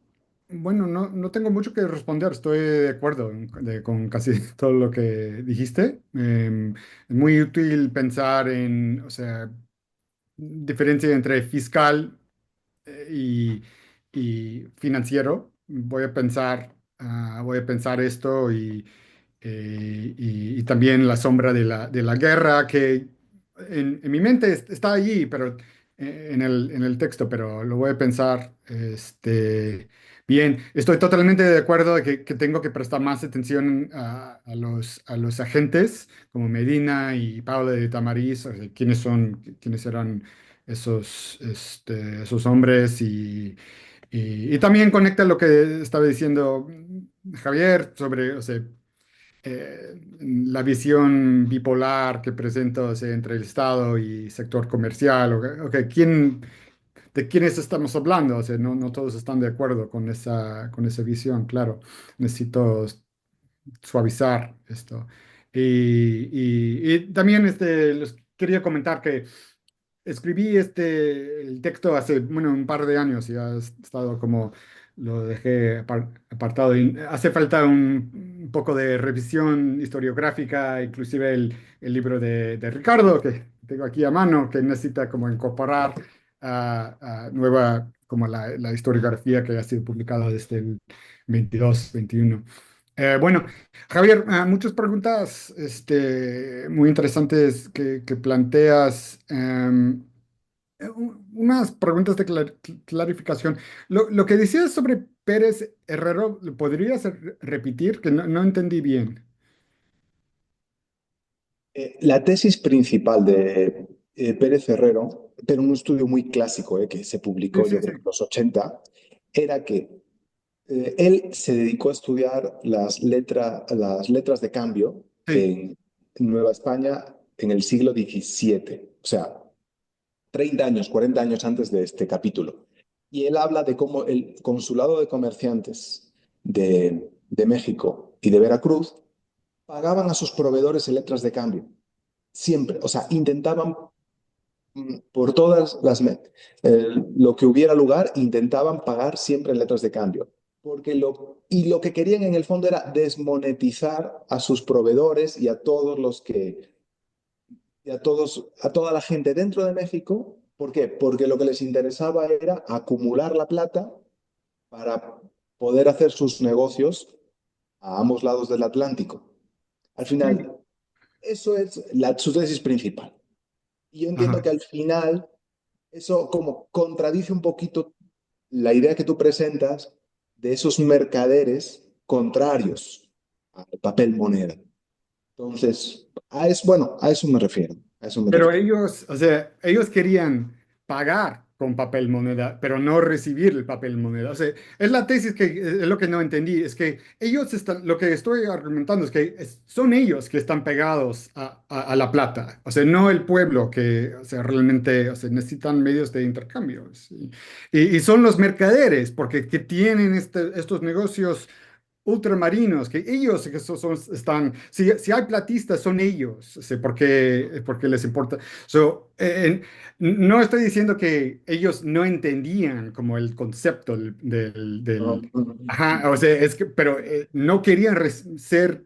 bueno, no tengo mucho que responder. Estoy de acuerdo con casi todo lo que dijiste. Es muy útil pensar en, o sea, diferencia entre fiscal y financiero. Voy a pensar esto y también la sombra de la guerra que en mi mente está allí, pero en el texto, pero lo voy a pensar. Bien, estoy totalmente de acuerdo de que tengo que prestar más atención a los agentes como Medina y Paula de Tamariz, o sea, quiénes eran esos hombres y también conecta lo que estaba diciendo Javier sobre, o sea, la visión bipolar que presenta, o sea, entre el Estado y sector comercial. ¿De quiénes estamos hablando? O sea, no todos están de acuerdo con esa visión, claro. Necesito suavizar esto. Y también les quería comentar que escribí el texto hace, bueno, un par de años y ha estado como, lo dejé apartado. Y hace falta un poco de revisión historiográfica, inclusive el libro de Ricardo, que tengo aquí a mano, que necesita como incorporar a nueva, como la historiografía que ha sido publicada desde el 22 21. Bueno, Javier, muchas preguntas muy interesantes que planteas. Unas preguntas de clarificación. Lo que decías sobre Pérez Herrero, ¿lo podrías repetir? Que no entendí bien. La tesis principal de Pérez Herrero, pero un estudio muy clásico que se Sí, publicó yo sí, sí. creo en los 80, era que él se dedicó a estudiar las letras de cambio Sí, en Nueva España en el siglo XVII, o sea, 30 años, 40 años antes de este capítulo. Y él habla de cómo el consulado de comerciantes de México y de Veracruz pagaban a sus proveedores en letras de cambio. Siempre, o sea, intentaban por todas lo que hubiera lugar, intentaban pagar siempre en letras de cambio. Y lo que querían en el fondo era desmonetizar a sus proveedores y a todos los que, y a todos, a toda la gente dentro de México. ¿Por qué? Porque lo que les interesaba era acumular la plata para poder hacer sus negocios a ambos lados del Atlántico. Al sí. final, eso es su tesis principal. Y yo entiendo Ajá. que al final eso como contradice un poquito la idea que tú presentas de esos mercaderes contrarios al papel moneda. Entonces, bueno, a eso me refiero. A eso me Pero refiero. ellos, o sea, ellos querían pagar con papel moneda, pero no recibir el papel moneda. O sea, es la tesis que es lo que no entendí, es que ellos están, lo que estoy argumentando es que son ellos que están pegados a la plata, o sea, no el pueblo que, o sea, realmente, o sea, necesitan medios de intercambio. ¿Sí? Y son los mercaderes, porque que tienen estos negocios ultramarinos, que ellos que están, si hay platistas, son ellos, o sea, porque les importa. So, no estoy diciendo que ellos no entendían como el concepto ajá, o sea, pero no querían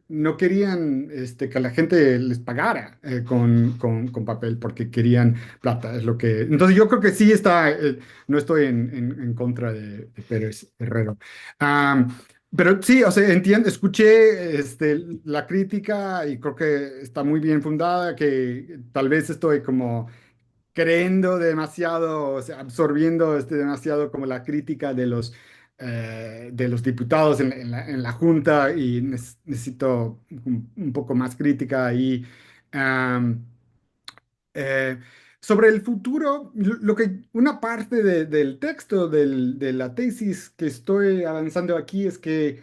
no querían que la gente les pagara con papel porque querían plata, es lo que, entonces yo creo que sí está, no estoy en contra de Pérez Herrero. Pero sí, o sea, entiendo, escuché la crítica y creo que está muy bien fundada, que tal vez estoy como creyendo demasiado, o sea, absorbiendo demasiado como la crítica de los diputados en la Junta y necesito un poco más crítica ahí. Am, eh, Sobre el futuro, una parte del texto de la tesis que estoy avanzando aquí es que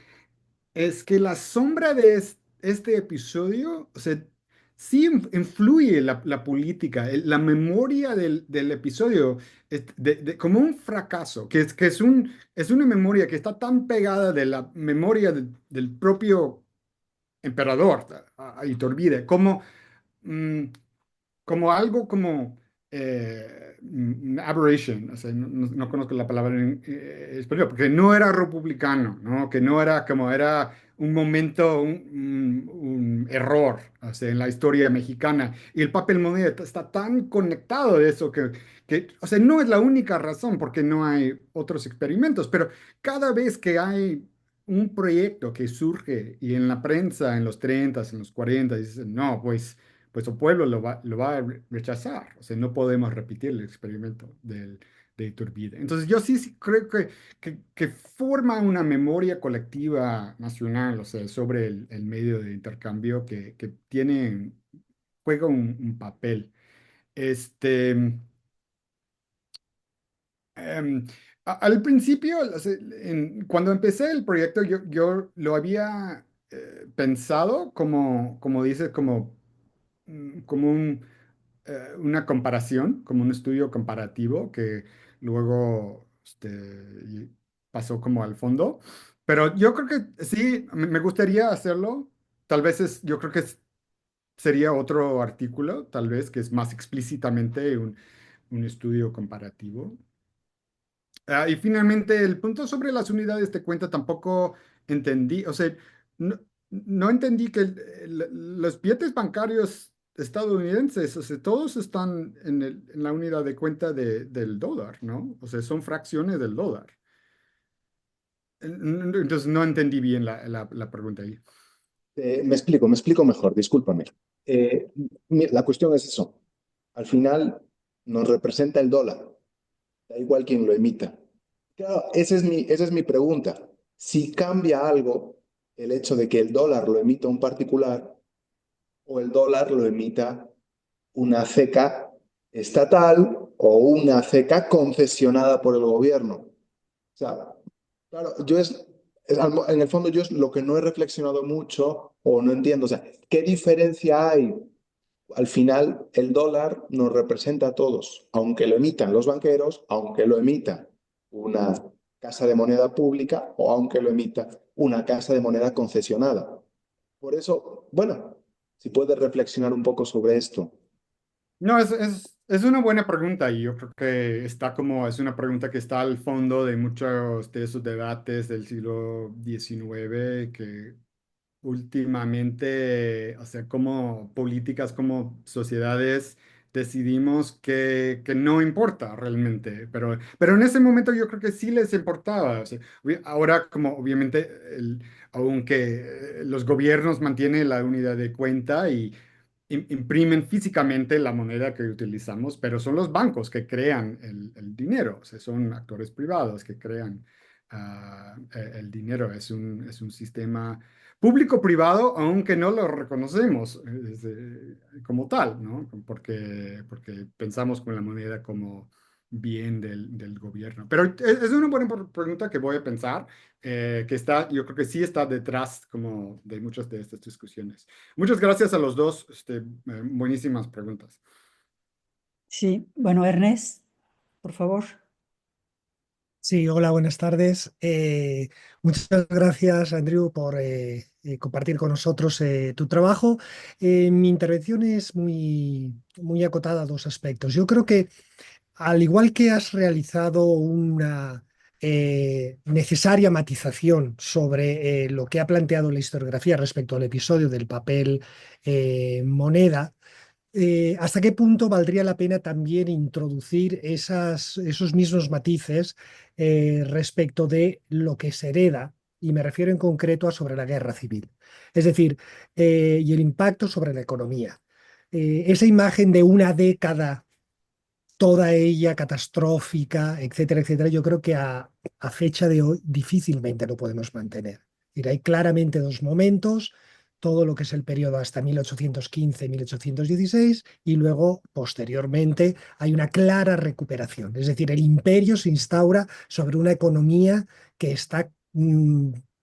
la sombra de este episodio, o sea, sí influye la política, la memoria del episodio como un fracaso, es una memoria que está tan pegada de la memoria del propio emperador, Iturbide, mm, como algo como aberration, o sea, no conozco la palabra en español, porque no era republicano, ¿no? Que no era como era un momento, un error, o sea, en la historia mexicana. Y el papel moneda está tan conectado de eso o sea, no es la única razón porque no hay otros experimentos, pero cada vez que hay un proyecto que surge y en la prensa en los 30, en los 40, dicen, no, pues el pueblo lo va a rechazar. O sea, no podemos repetir el experimento de Iturbide. Entonces, yo sí creo que forma una memoria colectiva nacional, o sea, sobre el medio de intercambio que juega un papel. Este, em, al principio, o sea, cuando empecé el proyecto, yo lo había pensado como dices, como una comparación, como un estudio comparativo que luego pasó como al fondo. Pero yo creo que sí, me gustaría hacerlo. Tal vez yo creo que sería otro artículo, tal vez que es más explícitamente un estudio comparativo. Y finalmente, el punto sobre las unidades de cuenta tampoco entendí, o sea, no entendí que los billetes bancarios estadounidenses, o sea, todos están en la unidad de cuenta del dólar, ¿no? O sea, son fracciones del dólar. Entonces, no entendí bien la pregunta ahí. Me explico mejor, discúlpame. La cuestión es eso. Al final nos representa el dólar, da igual quién lo emita. Claro, esa es mi pregunta. Si cambia algo el hecho de que el dólar lo emita un particular o el dólar lo emita una CECA estatal o una CECA concesionada por el gobierno. O sea, claro, en el fondo yo es lo que no he reflexionado mucho o no entiendo. O sea, ¿qué diferencia hay? Al final, el dólar nos representa a todos, aunque lo emitan los banqueros, aunque lo emita una casa de moneda pública o aunque lo emita una casa de moneda concesionada. Por eso, bueno, si puedes reflexionar un poco sobre esto. No, es una buena pregunta y yo creo que es una pregunta que está al fondo de muchos de esos debates del siglo XIX que últimamente, o sea, como políticas, como sociedades, decidimos que no importa realmente, pero en ese momento yo creo que sí les importaba. O sea, ahora como obviamente, aunque los gobiernos mantienen la unidad de cuenta y imprimen físicamente la moneda que utilizamos, pero son los bancos que crean el dinero, o sea, son actores privados que crean el dinero. Es un sistema público-privado, aunque no lo reconocemos como tal, ¿no? Porque pensamos con la moneda como bien del gobierno. Pero es una buena pregunta que voy a pensar, yo creo que sí está detrás como de muchas de estas discusiones. Muchas gracias a los dos, buenísimas preguntas. Sí, bueno, Ernest, por favor. Sí, hola, buenas tardes. Muchas gracias, Andrew, por compartir con nosotros tu trabajo. Mi intervención es muy acotada a dos aspectos. Yo creo que, al igual que has realizado una necesaria matización sobre lo que ha planteado la historiografía respecto al episodio del papel moneda, ¿hasta qué punto valdría la pena también introducir esos mismos matices respecto de lo que se hereda? Y me refiero en concreto a sobre la guerra civil. Es decir, y el impacto sobre la economía. Esa imagen de una década, toda ella catastrófica, etcétera, etcétera, yo creo que a fecha de hoy difícilmente lo podemos mantener. Es decir, hay claramente dos momentos, todo lo que es el periodo hasta 1815-1816 y luego, posteriormente, hay una clara recuperación. Es decir, el imperio se instaura sobre una economía que está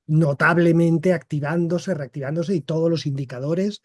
notablemente activándose, reactivándose y todos los indicadores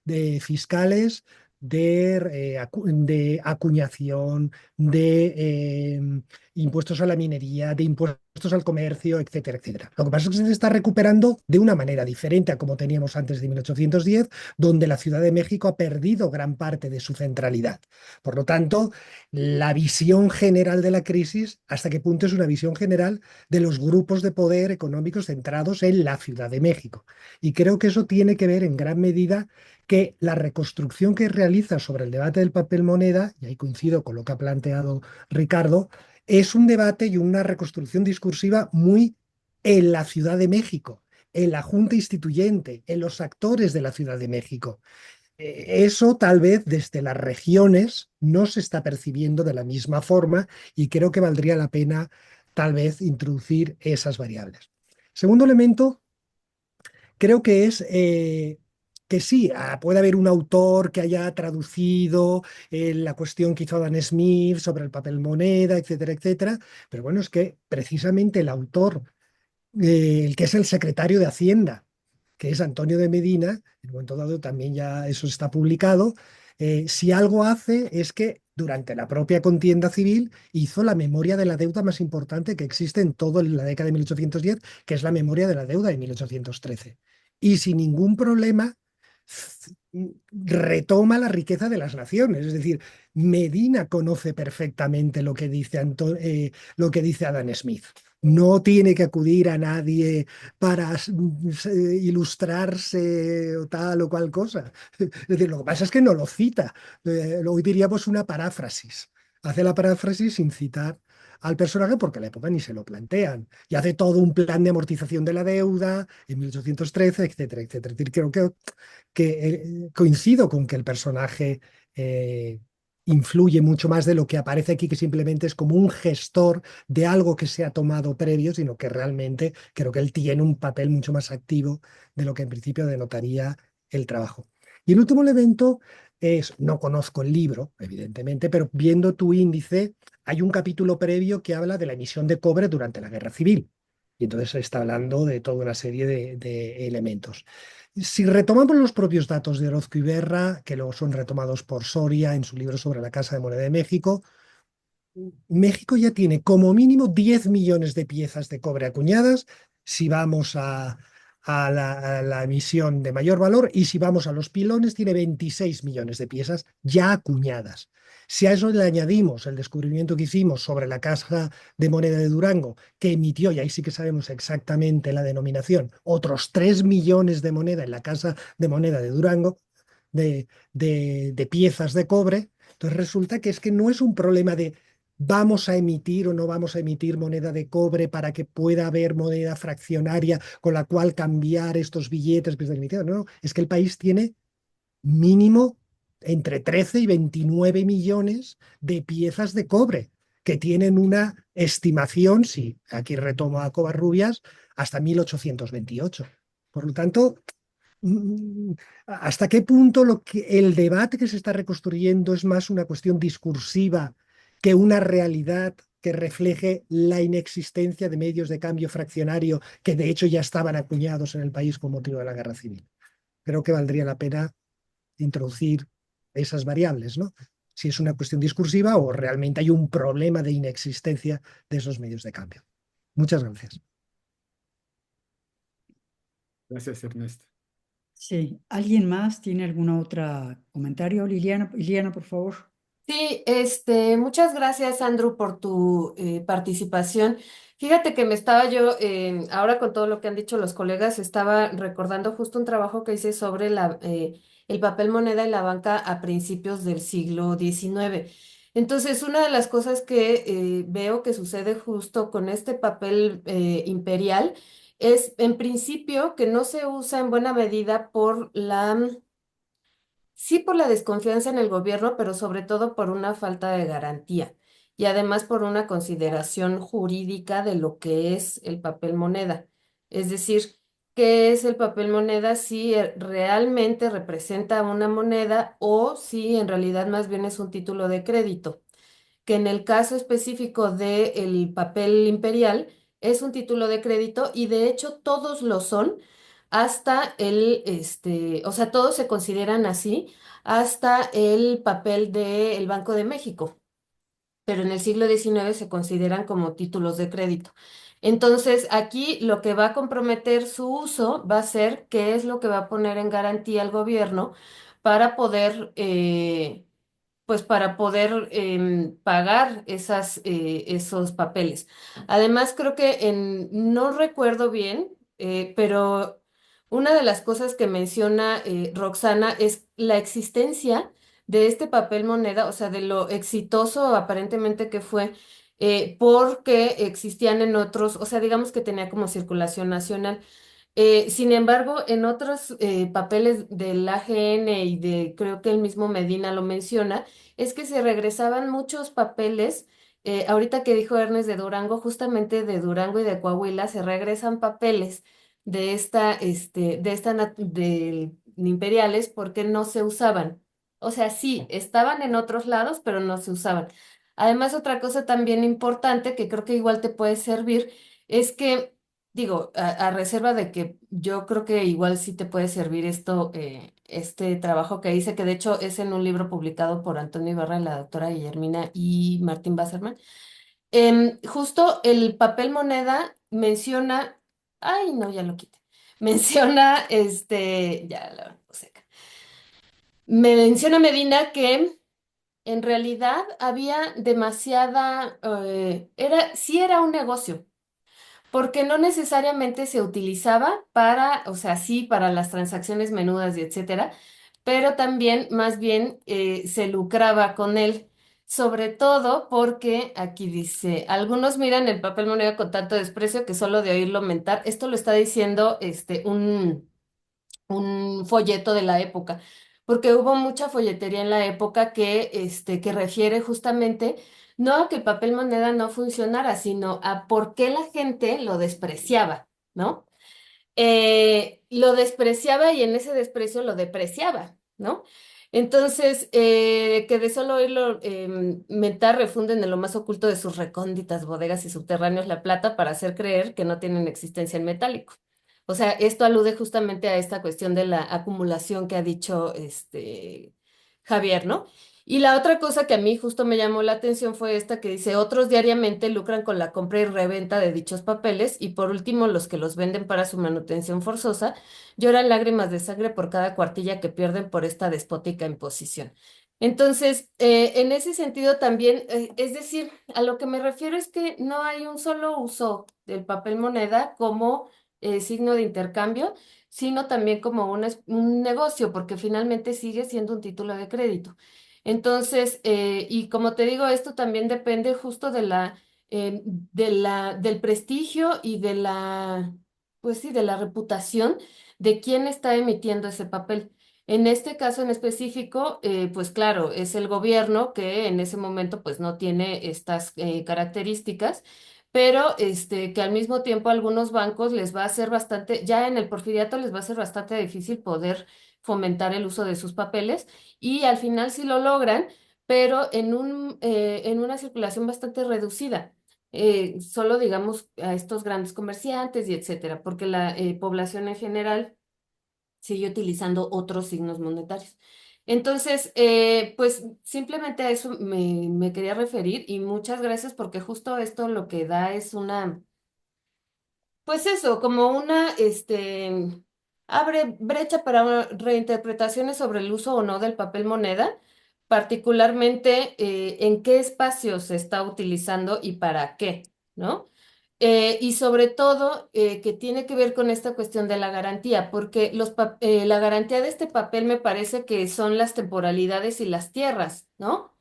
de fiscales, de acuñación, de impuestos a la minería, de impuestos al comercio, etcétera, etcétera. Lo que pasa es que se está recuperando de una manera diferente a como teníamos antes de 1810, donde la Ciudad de México ha perdido gran parte de su centralidad. Por lo tanto, la visión general de la crisis, ¿hasta qué punto es una visión general de los grupos de poder económicos centrados en la Ciudad de México? Y creo que eso tiene que ver en gran medida que la reconstrucción que realiza sobre el debate del papel moneda, y ahí coincido con lo que ha planteado Ricardo, es un debate y una reconstrucción discursiva muy en la Ciudad de México, en la Junta Instituyente, en los actores de la Ciudad de México. Eso tal vez desde las regiones no se está percibiendo de la misma forma y creo que valdría la pena tal vez introducir esas variables. Segundo elemento, creo que es que sí, puede haber un autor que haya traducido la cuestión que hizo Adam Smith sobre el papel moneda, etcétera, etcétera, pero bueno, es que precisamente el autor, el que es el secretario de Hacienda, que es Antonio de Medina, en un momento dado también ya eso está publicado, si algo hace es que durante la propia contienda civil hizo la memoria de la deuda más importante que existe en toda la década de 1810, que es la memoria de la deuda de 1813. Y sin ningún problema retoma la riqueza de las naciones. Es decir, Medina conoce perfectamente lo que dice Adam Smith. No tiene que acudir a nadie para ilustrarse o tal o cual cosa. Es decir, lo que pasa es que no lo cita. Hoy diríamos una paráfrasis. Hace la paráfrasis sin citar al personaje porque a la época ni se lo plantean. Y hace todo un plan de amortización de la deuda en 1813, etcétera, etcétera. Es decir, creo que coincido con que el personaje influye mucho más de lo que aparece aquí, que simplemente es como un gestor de algo que se ha tomado previo, sino que realmente creo que él tiene un papel mucho más activo de lo que en principio denotaría el trabajo. Y el último elemento es, no conozco el libro, evidentemente, pero viendo tu índice, hay un capítulo previo que habla de la emisión de cobre durante la Guerra Civil. Y entonces se está hablando de toda una serie de elementos. Si retomamos los propios datos de Orozco y Berra, que luego son retomados por Soria en su libro sobre la Casa de Moneda de México, México ya tiene como mínimo 10 millones de piezas de cobre acuñadas si vamos a la emisión de mayor valor, y si vamos a los pilones tiene 26 millones de piezas ya acuñadas. Si a eso le añadimos el descubrimiento que hicimos sobre la Casa de Moneda de Durango, que emitió, y ahí sí que sabemos exactamente la denominación, otros 3 millones de moneda en la Casa de Moneda de Durango, de piezas de cobre, entonces resulta que es que no es un problema de vamos a emitir o no vamos a emitir moneda de cobre para que pueda haber moneda fraccionaria con la cual cambiar estos billetes. No, no, es que el país tiene mínimo entre 13 y 29 millones de piezas de cobre que tienen una estimación, si aquí retomo a Covarrubias, hasta 1828. Por lo tanto, ¿hasta qué punto el debate que se está reconstruyendo es más una cuestión discursiva que una realidad que refleje la inexistencia de medios de cambio fraccionario que de hecho ya estaban acuñados en el país con motivo de la guerra civil? Creo que valdría la pena introducir esas variables, ¿no? Si es una cuestión discursiva o realmente hay un problema de inexistencia de esos medios de cambio. Muchas gracias. Gracias, Ernesto. Sí, ¿alguien más tiene alguna otra comentario? Liliana, por favor. Sí, muchas gracias, Andrew, por tu participación. Fíjate que me estaba yo, ahora con todo lo que han dicho los colegas, estaba recordando justo un trabajo que hice sobre el papel moneda en la banca a principios del siglo XIX. Entonces, una de las cosas que veo que sucede justo con este papel imperial es, en principio, que no se usa en buena medida por sí, por la desconfianza en el gobierno, pero sobre todo por una falta de garantía y además por una consideración jurídica de lo que es el papel moneda. Es decir, ¿qué es el papel moneda? Si realmente representa una moneda o si en realidad más bien es un título de crédito, que en el caso específico del papel imperial es un título de crédito y de hecho todos lo son hasta o sea, todos se consideran así hasta el papel del Banco de México, pero en el siglo XIX se consideran como títulos de crédito. Entonces, aquí lo que va a comprometer su uso va a ser qué es lo que va a poner en garantía el gobierno para poder, pues para poder pagar esos papeles. Además, creo que no recuerdo bien, pero una de las cosas que menciona Roxana es la existencia de este papel moneda, o sea, de lo exitoso aparentemente que fue, porque existían en otros, o sea, digamos que tenía como circulación nacional. Sin embargo, en otros papeles del AGN y de, creo que el mismo Medina lo menciona, es que se regresaban muchos papeles. Ahorita que dijo Ernest de Durango, justamente de Durango y de Coahuila, se regresan papeles de imperiales porque no se usaban. O sea, sí, estaban en otros lados, pero no se usaban. Además, otra cosa también importante que creo que igual te puede servir es que, digo, a reserva de que yo creo que igual sí te puede servir esto, este trabajo que hice, que de hecho es en un libro publicado por Antonio Ibarra, la doctora Guillermina y Martín Basserman. Justo el papel moneda menciona, ay, no, ya lo quité. Menciona, ya la puse acá. Me menciona Medina que en realidad había demasiada, sí era un negocio, porque no necesariamente se utilizaba para, o sea, sí, para las transacciones menudas y etcétera, pero también más bien se lucraba con él, sobre todo porque aquí dice, algunos miran el papel moneda con tanto desprecio que solo de oírlo mentar, esto lo está diciendo un folleto de la época, porque hubo mucha folletería en la época que refiere justamente no a que el papel moneda no funcionara, sino a por qué la gente lo despreciaba, ¿no? Lo despreciaba y en ese desprecio lo depreciaba, ¿no? Entonces, que de solo oírlo mentar refunden en lo más oculto de sus recónditas bodegas y subterráneos la plata para hacer creer que no tienen existencia en metálico. O sea, esto alude justamente a esta cuestión de la acumulación que ha dicho Javier, ¿no? Y la otra cosa que a mí justo me llamó la atención fue esta que dice, otros diariamente lucran con la compra y reventa de dichos papeles y por último los que los venden para su manutención forzosa lloran lágrimas de sangre por cada cuartilla que pierden por esta despótica imposición. Entonces, en ese sentido también, es decir, a lo que me refiero es que no hay un solo uso del papel moneda como signo de intercambio, sino también como un negocio, porque finalmente sigue siendo un título de crédito. Entonces, y como te digo, esto también depende justo del prestigio y pues sí, de la reputación de quién está emitiendo ese papel. En este caso en específico, pues claro, es el gobierno que en ese momento pues no tiene estas características, pero que al mismo tiempo a algunos bancos les va a ser bastante, ya en el porfiriato les va a ser bastante difícil poder fomentar el uso de sus papeles y al final sí lo logran, pero en una circulación bastante reducida. Solo digamos a estos grandes comerciantes y etcétera, porque la población en general sigue utilizando otros signos monetarios. Entonces, pues simplemente a eso me quería referir y muchas gracias porque justo esto lo que da es pues eso, como abre brecha para reinterpretaciones sobre el uso o no del papel moneda, particularmente en qué espacios se está utilizando y para qué, ¿no? Y sobre todo que tiene que ver con esta cuestión de la garantía, porque la garantía de este papel me parece que son las temporalidades y las tierras, ¿no?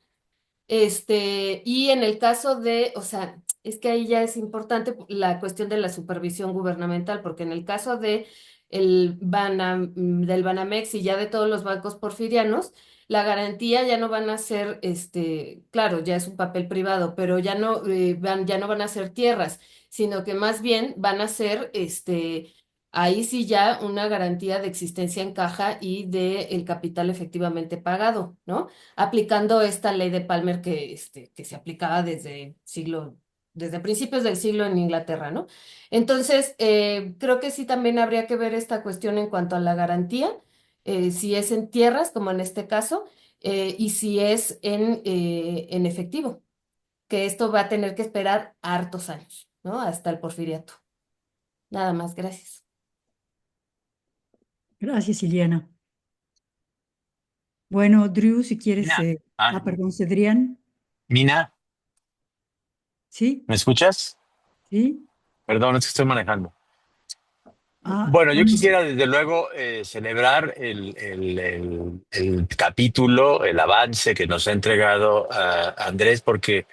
Y en el caso o sea, es que ahí ya es importante la cuestión de la supervisión gubernamental, porque en el caso del Banamex y ya de todos los bancos porfirianos, la garantía ya no van a ser, claro, ya es un papel privado, pero ya no van a ser tierras, sino que más bien van a ser, ahí sí ya una garantía de existencia en caja y de el capital efectivamente pagado, ¿no? Aplicando esta ley de Palmer que se aplicaba desde siglo desde principios del siglo en Inglaterra, ¿no? Entonces, creo que sí también habría que ver esta cuestión en cuanto a la garantía, si es en tierras, como en este caso, y si es en efectivo, que esto va a tener que esperar hartos años, ¿no? Hasta el porfiriato. Nada más, gracias. Gracias, Iliana. Bueno, Drew, si quieres, Mina, perdón, Cedrián, Mina, ¿sí? ¿me escuchas? ¿Sí? Perdón, es que estoy manejando. Ah, Bueno, yo bueno, quisiera desde luego celebrar el capítulo, el avance que nos ha entregado Andrés, porque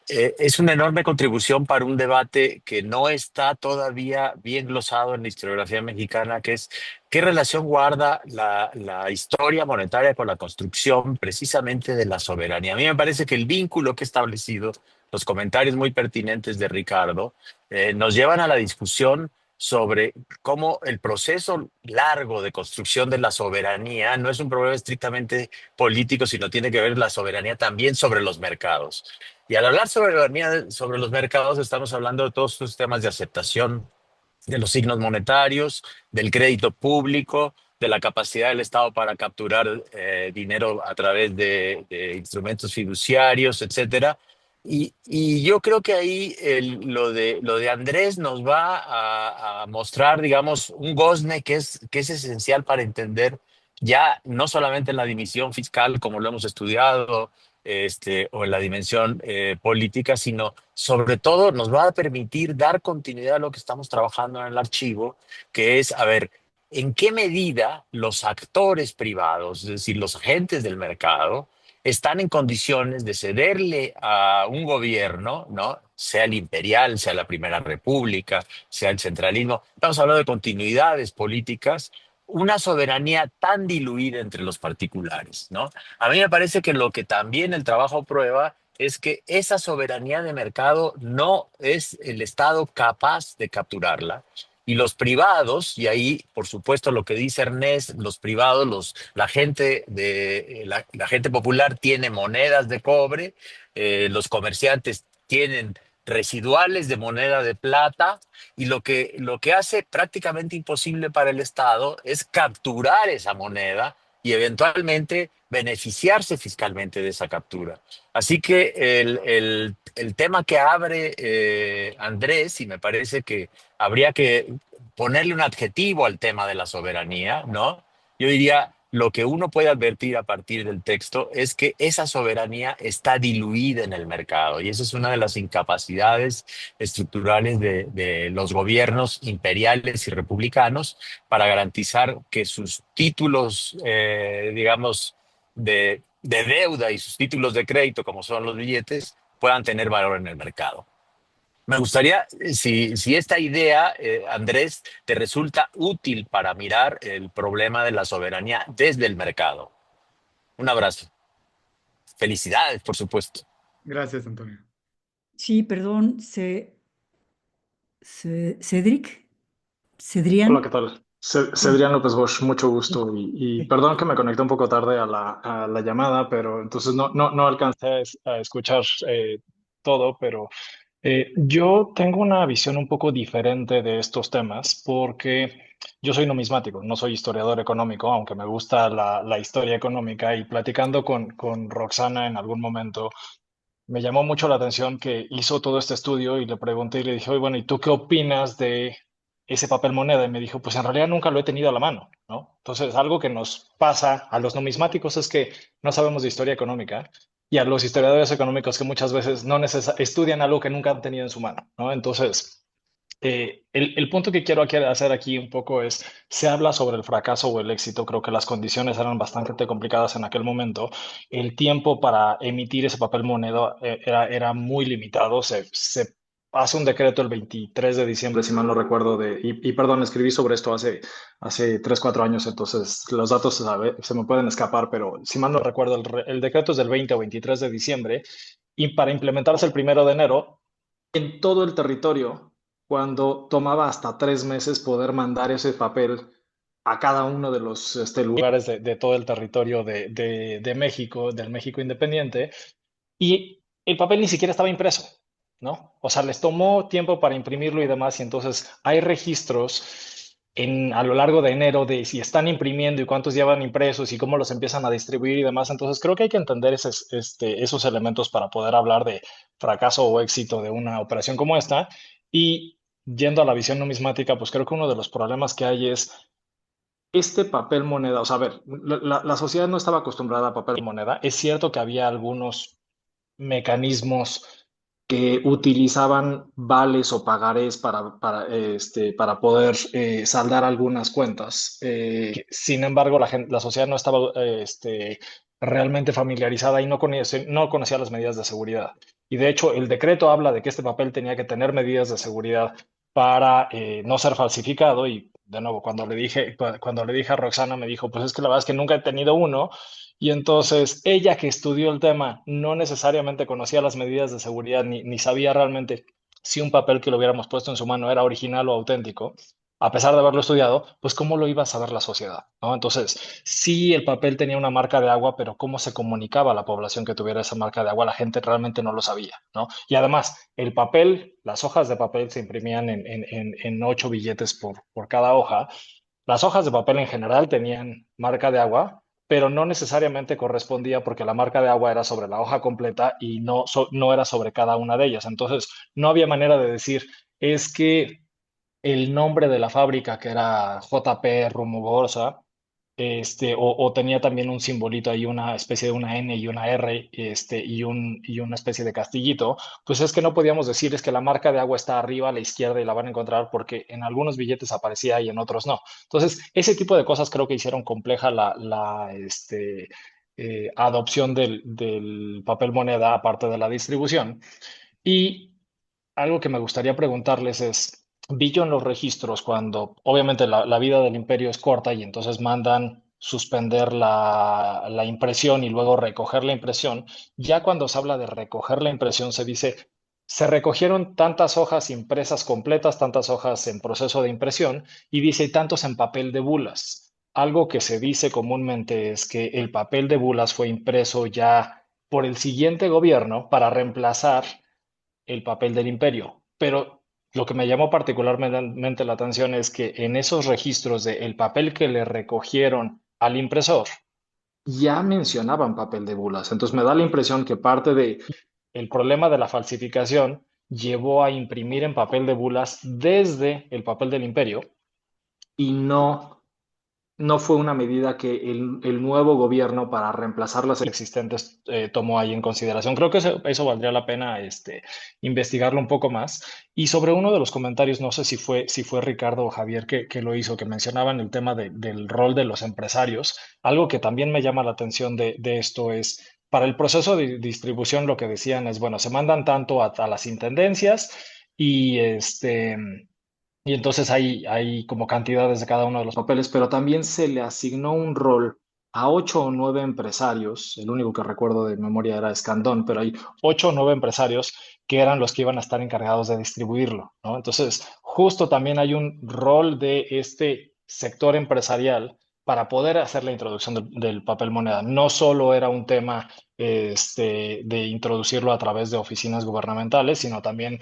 es una enorme contribución para un debate que no está todavía bien glosado en la historiografía mexicana, que es qué relación guarda la historia monetaria con la construcción precisamente de la soberanía. A mí me parece que el vínculo que he establecido, los comentarios muy pertinentes de Ricardo, nos llevan a la discusión sobre cómo el proceso largo de construcción de la soberanía no es un problema estrictamente político, sino tiene que ver la soberanía también sobre los mercados. Y al hablar soberanía sobre los mercados, estamos hablando de todos estos temas de aceptación de los signos monetarios, del crédito público, de la capacidad del Estado para capturar dinero a través de instrumentos fiduciarios, etcétera. Y yo creo que ahí lo de Andrés nos va a mostrar, digamos, un gozne que es esencial para entender ya no solamente en la dimisión fiscal, como lo hemos estudiado, o en la dimensión política, sino sobre todo nos va a permitir dar continuidad a lo que estamos trabajando en el archivo, que es, a ver, en qué medida los actores privados, es decir, los agentes del mercado, están en condiciones de cederle a un gobierno, ¿no? Sea el imperial, sea la Primera República, sea el centralismo. Estamos hablando de continuidades políticas, una soberanía tan diluida entre los particulares, ¿no? A mí me parece que lo que también el trabajo prueba es que esa soberanía de mercado no es el Estado capaz de capturarla. Y los privados, y ahí, por supuesto, lo que dice Ernest, los privados, la gente popular tiene monedas de cobre, los comerciantes tienen residuales de moneda de plata, y lo que hace prácticamente imposible para el Estado es capturar esa moneda y eventualmente beneficiarse fiscalmente de esa captura. Así que el tema que abre Andrés, y me parece que habría que ponerle un adjetivo al tema de la soberanía, ¿no? Yo diría, lo que uno puede advertir a partir del texto es que esa soberanía está diluida en el mercado y esa es una de las incapacidades estructurales de los gobiernos imperiales y republicanos para garantizar que sus títulos, digamos, de deuda y sus títulos de crédito, como son los billetes, puedan tener valor en el mercado. Me gustaría, si esta idea, Andrés, te resulta útil para mirar el problema de la soberanía desde el mercado. Un abrazo. Felicidades, por supuesto. Gracias, Antonio. sí, perdón, Cedric, Hola, ¿qué Cedrián. tal? Ah, Cedrián López Bosch, mucho gusto y ok. perdón que me conecté un poco tarde a a la llamada, pero entonces no alcancé a escuchar todo, pero yo tengo una visión un poco diferente de estos temas porque yo soy numismático, no soy historiador económico, aunque me gusta la historia económica y platicando con Roxana en algún momento me llamó mucho la atención que hizo todo este estudio y le pregunté y le dije, oye, bueno, ¿y tú qué opinas de ese papel moneda? Y me dijo, pues en realidad nunca lo he tenido a la mano, ¿no? Entonces, algo que nos pasa a los numismáticos es que no sabemos de historia económica y a los historiadores económicos que muchas veces no estudian algo que nunca han tenido en su mano, ¿no? Entonces, el punto que quiero hacer aquí un poco es, se habla sobre el fracaso o el éxito, creo que las condiciones eran bastante complicadas en aquel momento, el tiempo para emitir ese papel moneda era muy limitado, se hace un decreto el 23 de diciembre, si mal no recuerdo, y perdón, escribí sobre esto hace 3 4 años, entonces los datos se me pueden escapar, pero si mal no recuerdo, el decreto es del 20 o 23 de diciembre, y para implementarse el 1 de enero, en todo el territorio cuando tomaba hasta 3 meses poder mandar ese papel a cada uno de los lugares de todo el territorio de México, del México independiente, y el papel ni siquiera estaba impreso. ¿no? O sea, les tomó tiempo para imprimirlo y demás, y entonces hay registros a lo largo de enero de si están imprimiendo y cuántos llevan impresos y cómo los empiezan a distribuir y demás. Entonces, creo que hay que entender esos elementos para poder hablar de fracaso o éxito de una operación como esta. Y yendo a la visión numismática, pues creo que uno de los problemas que hay es este papel moneda. O sea, a ver, la sociedad no estaba acostumbrada a papel moneda. Es cierto que había algunos mecanismos que utilizaban vales o pagarés para poder saldar algunas cuentas. Sin embargo, la sociedad no estaba realmente familiarizada y no conocía las medidas de seguridad. Y de hecho, el decreto habla de que este papel tenía que tener medidas de seguridad para no ser falsificado. Y de nuevo, cuando le dije a Roxana, me dijo, pues es que la verdad es que nunca he tenido uno. Y entonces ella, que estudió el tema, no necesariamente conocía las medidas de seguridad ni sabía realmente si un papel que lo hubiéramos puesto en su mano era original o auténtico. A pesar de haberlo estudiado, pues cómo lo iba a saber la sociedad, ¿no? Entonces, sí, el papel tenía una marca de agua, pero cómo se comunicaba a la población que tuviera esa marca de agua, la gente realmente no lo sabía, ¿no? Y además, el papel, las hojas de papel se imprimían en 8 billetes por cada hoja. Las hojas de papel en general tenían marca de agua, pero no necesariamente correspondía porque la marca de agua era sobre la hoja completa y no era sobre cada una de ellas. Entonces, no había manera de decir, es que el nombre de la fábrica, que era JP Rumogorza, o tenía también un simbolito ahí, una especie de una N y una R, y una especie de castillito. Pues es que no podíamos decir es que la marca de agua está arriba a la izquierda y la van a encontrar porque en algunos billetes aparecía y en otros no. Entonces, ese tipo de cosas creo que hicieron compleja la adopción del papel moneda, aparte de la distribución. Y algo que me gustaría preguntarles es, vi yo en los registros cuando obviamente la vida del imperio es corta y entonces mandan suspender la impresión y luego recoger la impresión. Ya cuando se habla de recoger la impresión se dice, se recogieron tantas hojas impresas completas, tantas hojas en proceso de impresión y dice tantos en papel de bulas. Algo que se dice comúnmente es que el papel de bulas fue impreso ya por el siguiente gobierno para reemplazar el papel del imperio. Pero lo que me llamó particularmente la atención es que en esos registros de el papel que le recogieron al impresor ya mencionaban papel de bulas. Entonces me da la impresión que parte de el problema de la falsificación llevó a imprimir en papel de bulas desde el papel del imperio y no fue una medida que el nuevo gobierno para reemplazar las existentes tomó ahí en consideración. Creo que eso valdría la pena investigarlo un poco más. Y sobre uno de los comentarios, no sé si fue Ricardo o Javier que lo hizo, que mencionaban el tema del rol de los empresarios. Algo que también me llama la atención de esto es, para el proceso de distribución, lo que decían es, bueno, se mandan tanto a las intendencias y y entonces hay como cantidades de cada uno de los papeles, pero también se le asignó un rol a 8 o 9 empresarios. El único que recuerdo de memoria era Escandón, pero hay 8 o 9 empresarios que eran los que iban a estar encargados de distribuirlo, ¿no? Entonces, justo también hay un rol de este sector empresarial para poder hacer la introducción del papel moneda. No solo era un tema de introducirlo a través de oficinas gubernamentales, sino también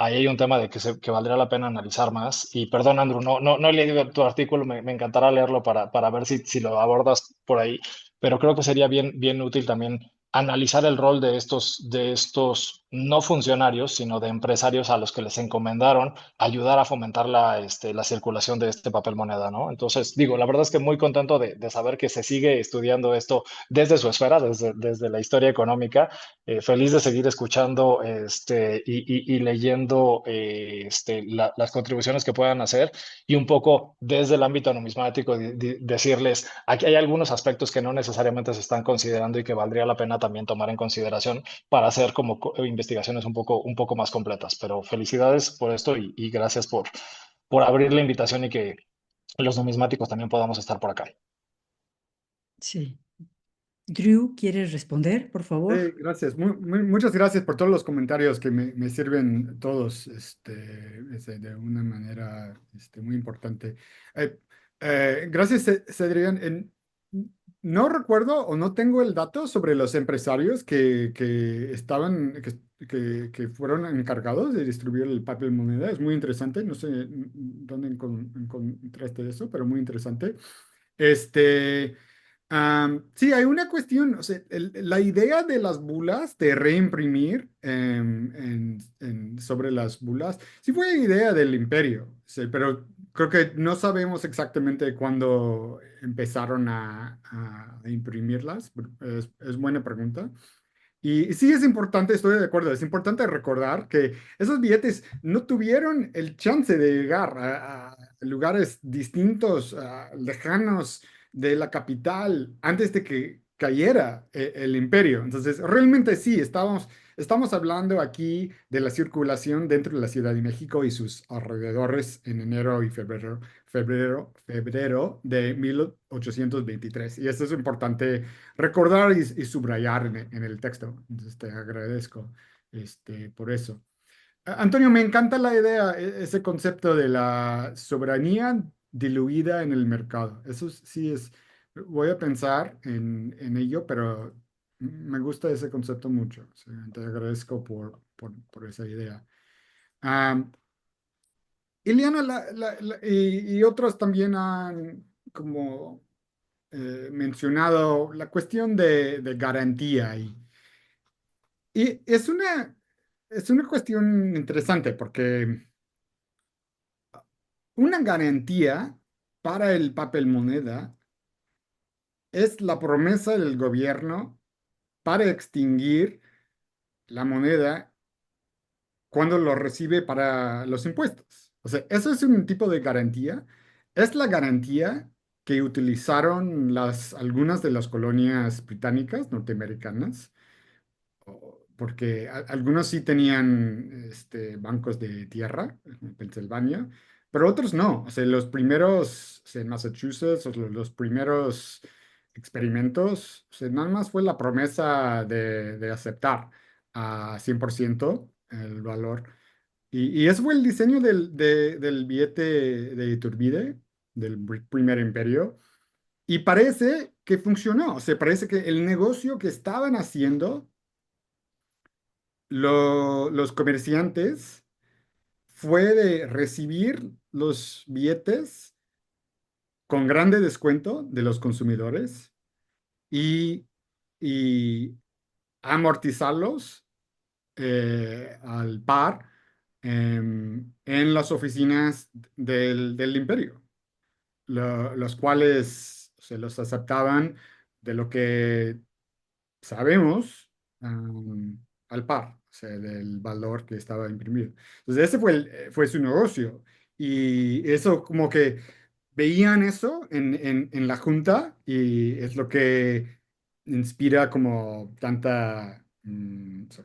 ahí hay un tema de que valdría la pena analizar más. Y perdón, Andrew, no he leído tu artículo, me encantará leerlo para ver si lo abordas por ahí, pero creo que sería bien útil también analizar el rol de estos no funcionarios, sino de empresarios a los que les encomendaron ayudar a fomentar la circulación de este papel moneda, ¿no? Entonces, digo, la verdad es que muy contento de saber que se sigue estudiando esto desde su esfera, desde la historia económica. Feliz de seguir escuchando y leyendo las contribuciones que puedan hacer y un poco desde el ámbito numismático decirles, aquí hay algunos aspectos que no necesariamente se están considerando y que valdría la pena también tomar en consideración para hacer como investigaciones un poco más completas. Pero felicidades por esto y gracias por abrir la invitación y que los numismáticos también podamos estar por acá. Sí. Drew, ¿quieres responder, por favor? Gracias, muchas gracias por todos los comentarios que me sirven todos de una manera muy importante. Gracias, Cedrian. no recuerdo o no tengo el dato sobre los empresarios que fueron encargados de distribuir el papel moneda. Es muy interesante. No sé dónde encontraste eso, pero muy interesante. Este, sí, hay una cuestión, o sea, la idea de las bulas, de reimprimir sobre las bulas, sí fue idea del imperio, sí, pero creo que no sabemos exactamente cuándo empezaron a imprimirlas. Es buena pregunta. Y sí es importante, estoy de acuerdo, es importante recordar que esos billetes no tuvieron el chance de llegar a lugares distintos, lejanos de la capital, antes de que cayera el imperio. Entonces, realmente sí, estamos hablando aquí de la circulación dentro de la Ciudad de México y sus alrededores en enero y febrero de 1823. Y esto es importante recordar y subrayar en el texto. Entonces, te agradezco por eso. Antonio, me encanta la idea, ese concepto de la soberanía diluida en el mercado. Sí es, voy a pensar en ello, pero me gusta ese concepto mucho. O sea, te agradezco por esa idea. Am, Ileana y otros también han como mencionado la cuestión de garantía y es una cuestión interesante porque una garantía para el papel moneda es la promesa del gobierno para extinguir la moneda cuando lo recibe para los impuestos. O sea, eso es un tipo de garantía. Es la garantía que utilizaron algunas de las colonias británicas norteamericanas porque algunos sí tenían bancos de tierra en Pensilvania, pero otros no. O sea, los primeros, o sea, en Massachusetts, o los primeros experimentos, o sea, nada más fue la promesa de aceptar a 100% el valor. Y ese fue el diseño del billete de Iturbide, del primer imperio. Y parece que funcionó. O sea, parece que el negocio que estaban haciendo los comerciantes fue de recibir los billetes con grande descuento de los consumidores y, y amortizarlos al par en las oficinas del imperio, los cuales se los aceptaban de lo que sabemos al par, o sea, del valor que estaba imprimido. Entonces, ese fue su negocio. Y eso como que veían eso en la junta y es lo que inspira como tanta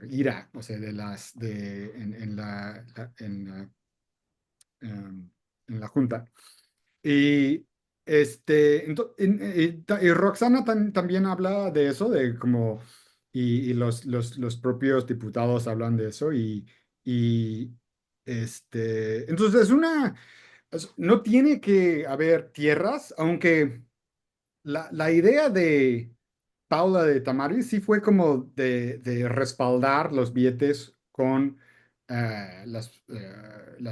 ira, o sea, en la junta. Y, y Roxana también habla de eso, de como, y los propios diputados hablan de eso, y entonces no tiene que haber tierras, aunque la idea de Paula de Tamari sí fue como de respaldar los billetes con las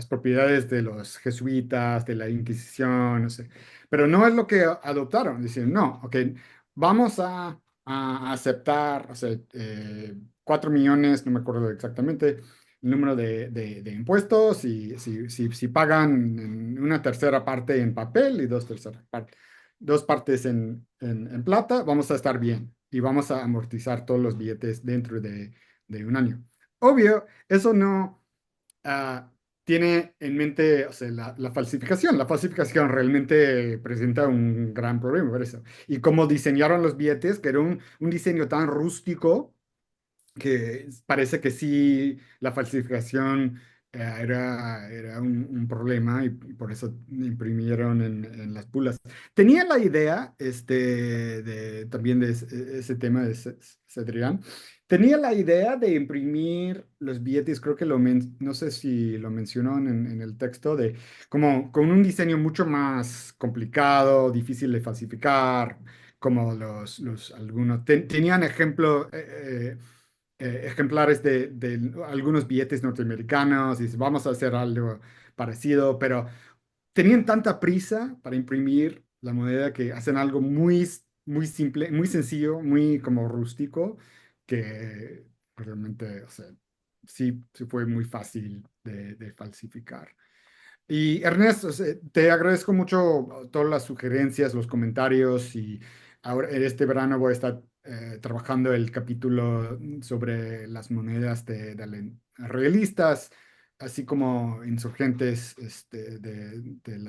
propiedades de los jesuitas, de la Inquisición, no sé. Pero no es lo que adoptaron. Dicen, no, ok, vamos a aceptar, o sea, 4 millones, no me acuerdo exactamente, el número de impuestos y si pagan en una tercera parte en papel y dos partes en plata, vamos a estar bien y vamos a amortizar todos los billetes dentro de un año. Obvio, eso no tiene en mente, o sea, la falsificación. La falsificación realmente presenta un gran problema por eso. Y cómo diseñaron los billetes, que era un diseño tan rústico que parece que sí, la falsificación era un problema y por eso imprimieron en las bulas. Tenía la idea, también de ese tema de Cedrián, tenía la idea de imprimir los billetes, creo que no sé si lo mencionó en el texto, de como con un diseño mucho más complicado, difícil de falsificar, como algunos tenían ejemplares de algunos billetes norteamericanos y dice, vamos a hacer algo parecido, pero tenían tanta prisa para imprimir la moneda que hacen algo muy simple, muy sencillo, muy como rústico, que realmente, o sea, sí fue muy fácil de falsificar. Y Ernesto, te agradezco mucho todas las sugerencias, los comentarios y ahora en este verano voy a estar trabajando el capítulo sobre las monedas realistas, así como insurgentes de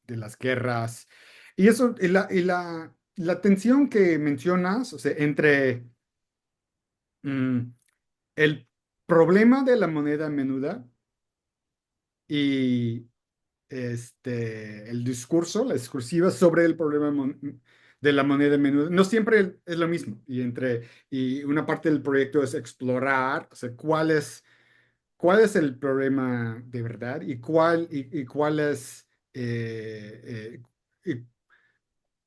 las guerras. Y eso, la tensión que mencionas, o sea, entre mm, el problema de la moneda menuda y el discurso, la discursiva sobre el problema de la moneda menuda, no siempre es lo mismo. Y una parte del proyecto es explorar, o sea, cuál es el problema de verdad y cuál es,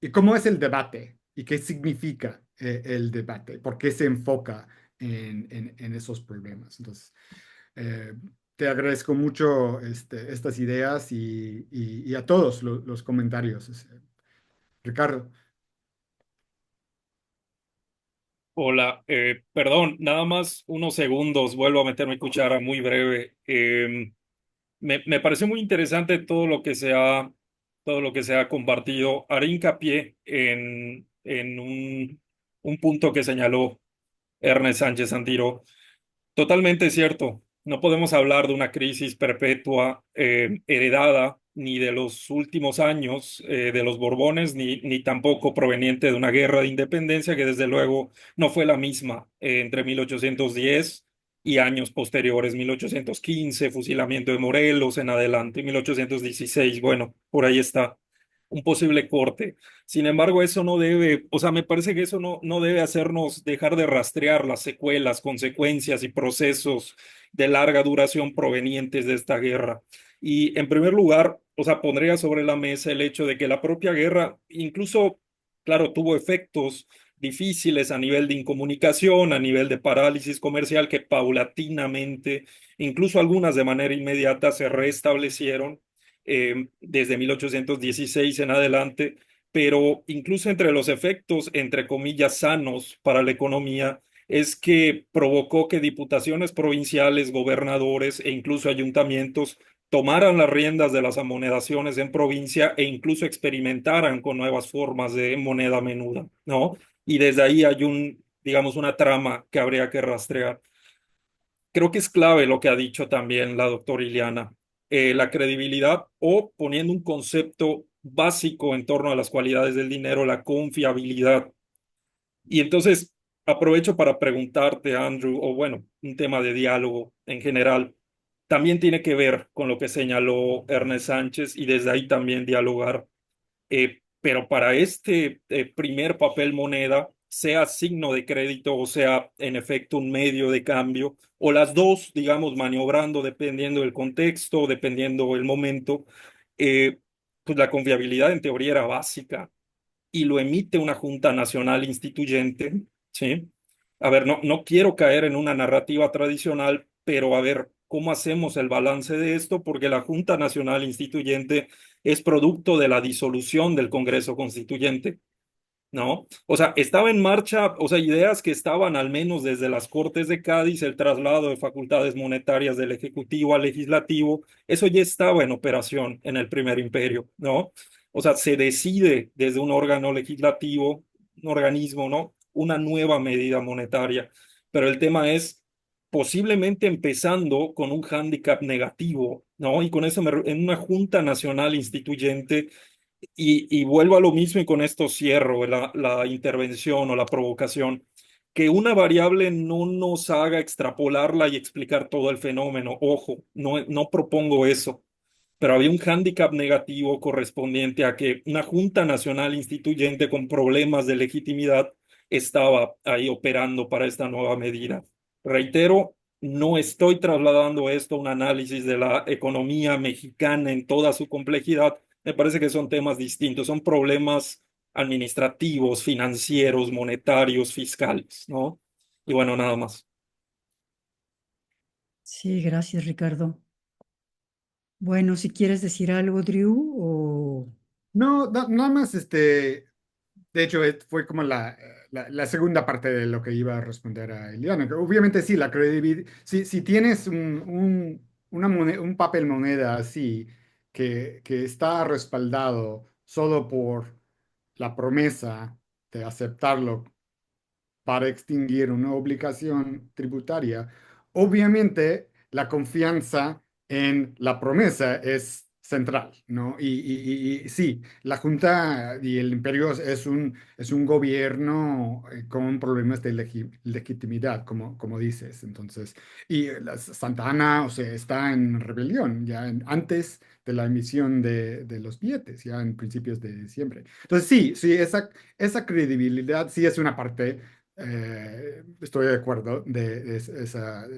y cómo es el debate y qué significa el debate, por qué se enfoca en esos problemas. Entonces, eh, te agradezco mucho estas ideas y a todos los comentarios. Ricardo. Hola, perdón, nada más unos segundos, vuelvo a meter mi cuchara muy breve. Me pareció muy interesante todo lo que se ha compartido. Haré hincapié en un punto que señaló Ernest Sánchez Antiro. Totalmente cierto. No podemos hablar de una crisis perpetua heredada ni de los últimos años de los Borbones, ni tampoco proveniente de una guerra de independencia que desde luego no fue la misma entre 1810 y años posteriores, 1815, fusilamiento de Morelos en adelante, 1816, bueno, por ahí está un posible corte. Sin embargo, eso no debe, o sea, me parece que eso no debe hacernos dejar de rastrear las secuelas, consecuencias y procesos de larga duración provenientes de esta guerra. Y en primer lugar, o sea, pondría sobre la mesa el hecho de que la propia guerra, incluso, claro, tuvo efectos difíciles a nivel de incomunicación, a nivel de parálisis comercial que paulatinamente, incluso algunas de manera inmediata, se restablecieron desde 1816 en adelante, pero incluso entre los efectos, entre comillas, sanos para la economía, es que provocó que diputaciones provinciales, gobernadores e incluso ayuntamientos tomaran las riendas de las amonedaciones en provincia e incluso experimentaran con nuevas formas de moneda menuda, ¿no? Y desde ahí hay digamos, una trama que habría que rastrear. Creo que es clave lo que ha dicho también la doctora Iliana, la credibilidad o poniendo un concepto básico en torno a las cualidades del dinero, la confiabilidad. Y entonces aprovecho para preguntarte, Andrew, o bueno, un tema de diálogo en general, también tiene que ver con lo que señaló Ernest Sánchez y desde ahí también dialogar. Pero para este primer papel moneda, sea signo de crédito o sea en efecto un medio de cambio, o las dos, digamos, maniobrando dependiendo del contexto, dependiendo del momento, eh, pues la confiabilidad en teoría era básica y lo emite una Junta Nacional Instituyente, ¿sí? A ver, no quiero caer en una narrativa tradicional, pero a ver, ¿cómo hacemos el balance de esto? Porque la Junta Nacional Instituyente es producto de la disolución del Congreso Constituyente. ¿No? O sea, estaba en marcha, o sea, ideas que estaban al menos desde las Cortes de Cádiz, el traslado de facultades monetarias del Ejecutivo al Legislativo, eso ya estaba en operación en el Primer Imperio, ¿no? O sea, se decide desde un órgano legislativo, un organismo, ¿no? Una nueva medida monetaria, pero el tema es posiblemente empezando con un hándicap negativo, ¿no? Y con eso en una Junta Nacional Instituyente y vuelvo a lo mismo y con esto cierro la intervención o la provocación, que una variable no nos haga extrapolarla y explicar todo el fenómeno. Ojo, no propongo eso, pero había un hándicap negativo correspondiente a que una Junta Nacional Instituyente con problemas de legitimidad estaba ahí operando para esta nueva medida. Reitero, no estoy trasladando esto a un análisis de la economía mexicana en toda su complejidad. Me parece que son temas distintos, son problemas administrativos, financieros, monetarios, fiscales, ¿no? Y bueno, nada más. Sí, gracias, Ricardo. Bueno, si quieres decir algo, Drew, o... No, nada más, de hecho, fue como la segunda parte de lo que iba a responder a Eliana. Que obviamente sí, la credibilidad, si tienes un papel moneda así, que está respaldado solo por la promesa de aceptarlo para extinguir una obligación tributaria, obviamente la confianza en la promesa es central, ¿no? Y sí, la Junta y el Imperio es un gobierno con problemas de legitimidad, como dices. Entonces, y Santa Ana, o sea, está en rebelión ya antes de la emisión de los billetes, ya en principios de diciembre. Entonces, sí, sí, esa credibilidad sí es una parte, estoy de acuerdo, de esa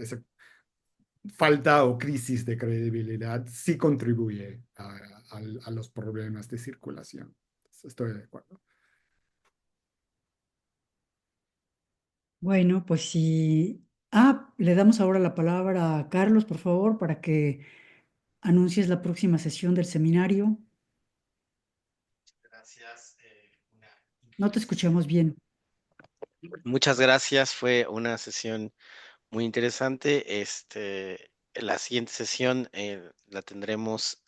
falta o crisis de credibilidad sí contribuye a los problemas de circulación. Estoy de acuerdo. Bueno, pues sí. Ah, le damos ahora la palabra a Carlos, por favor, para que anuncies la próxima sesión del seminario. Gracias. No te escuchamos bien. Muchas gracias. Fue una sesión muy interesante. La siguiente sesión la tendremos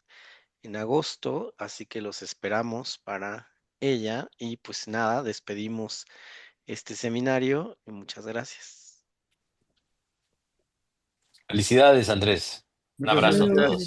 en agosto, así que los esperamos para ella. Y pues nada, despedimos este seminario y muchas gracias. Felicidades, Andrés. Un Muchas abrazo a gracias. todos.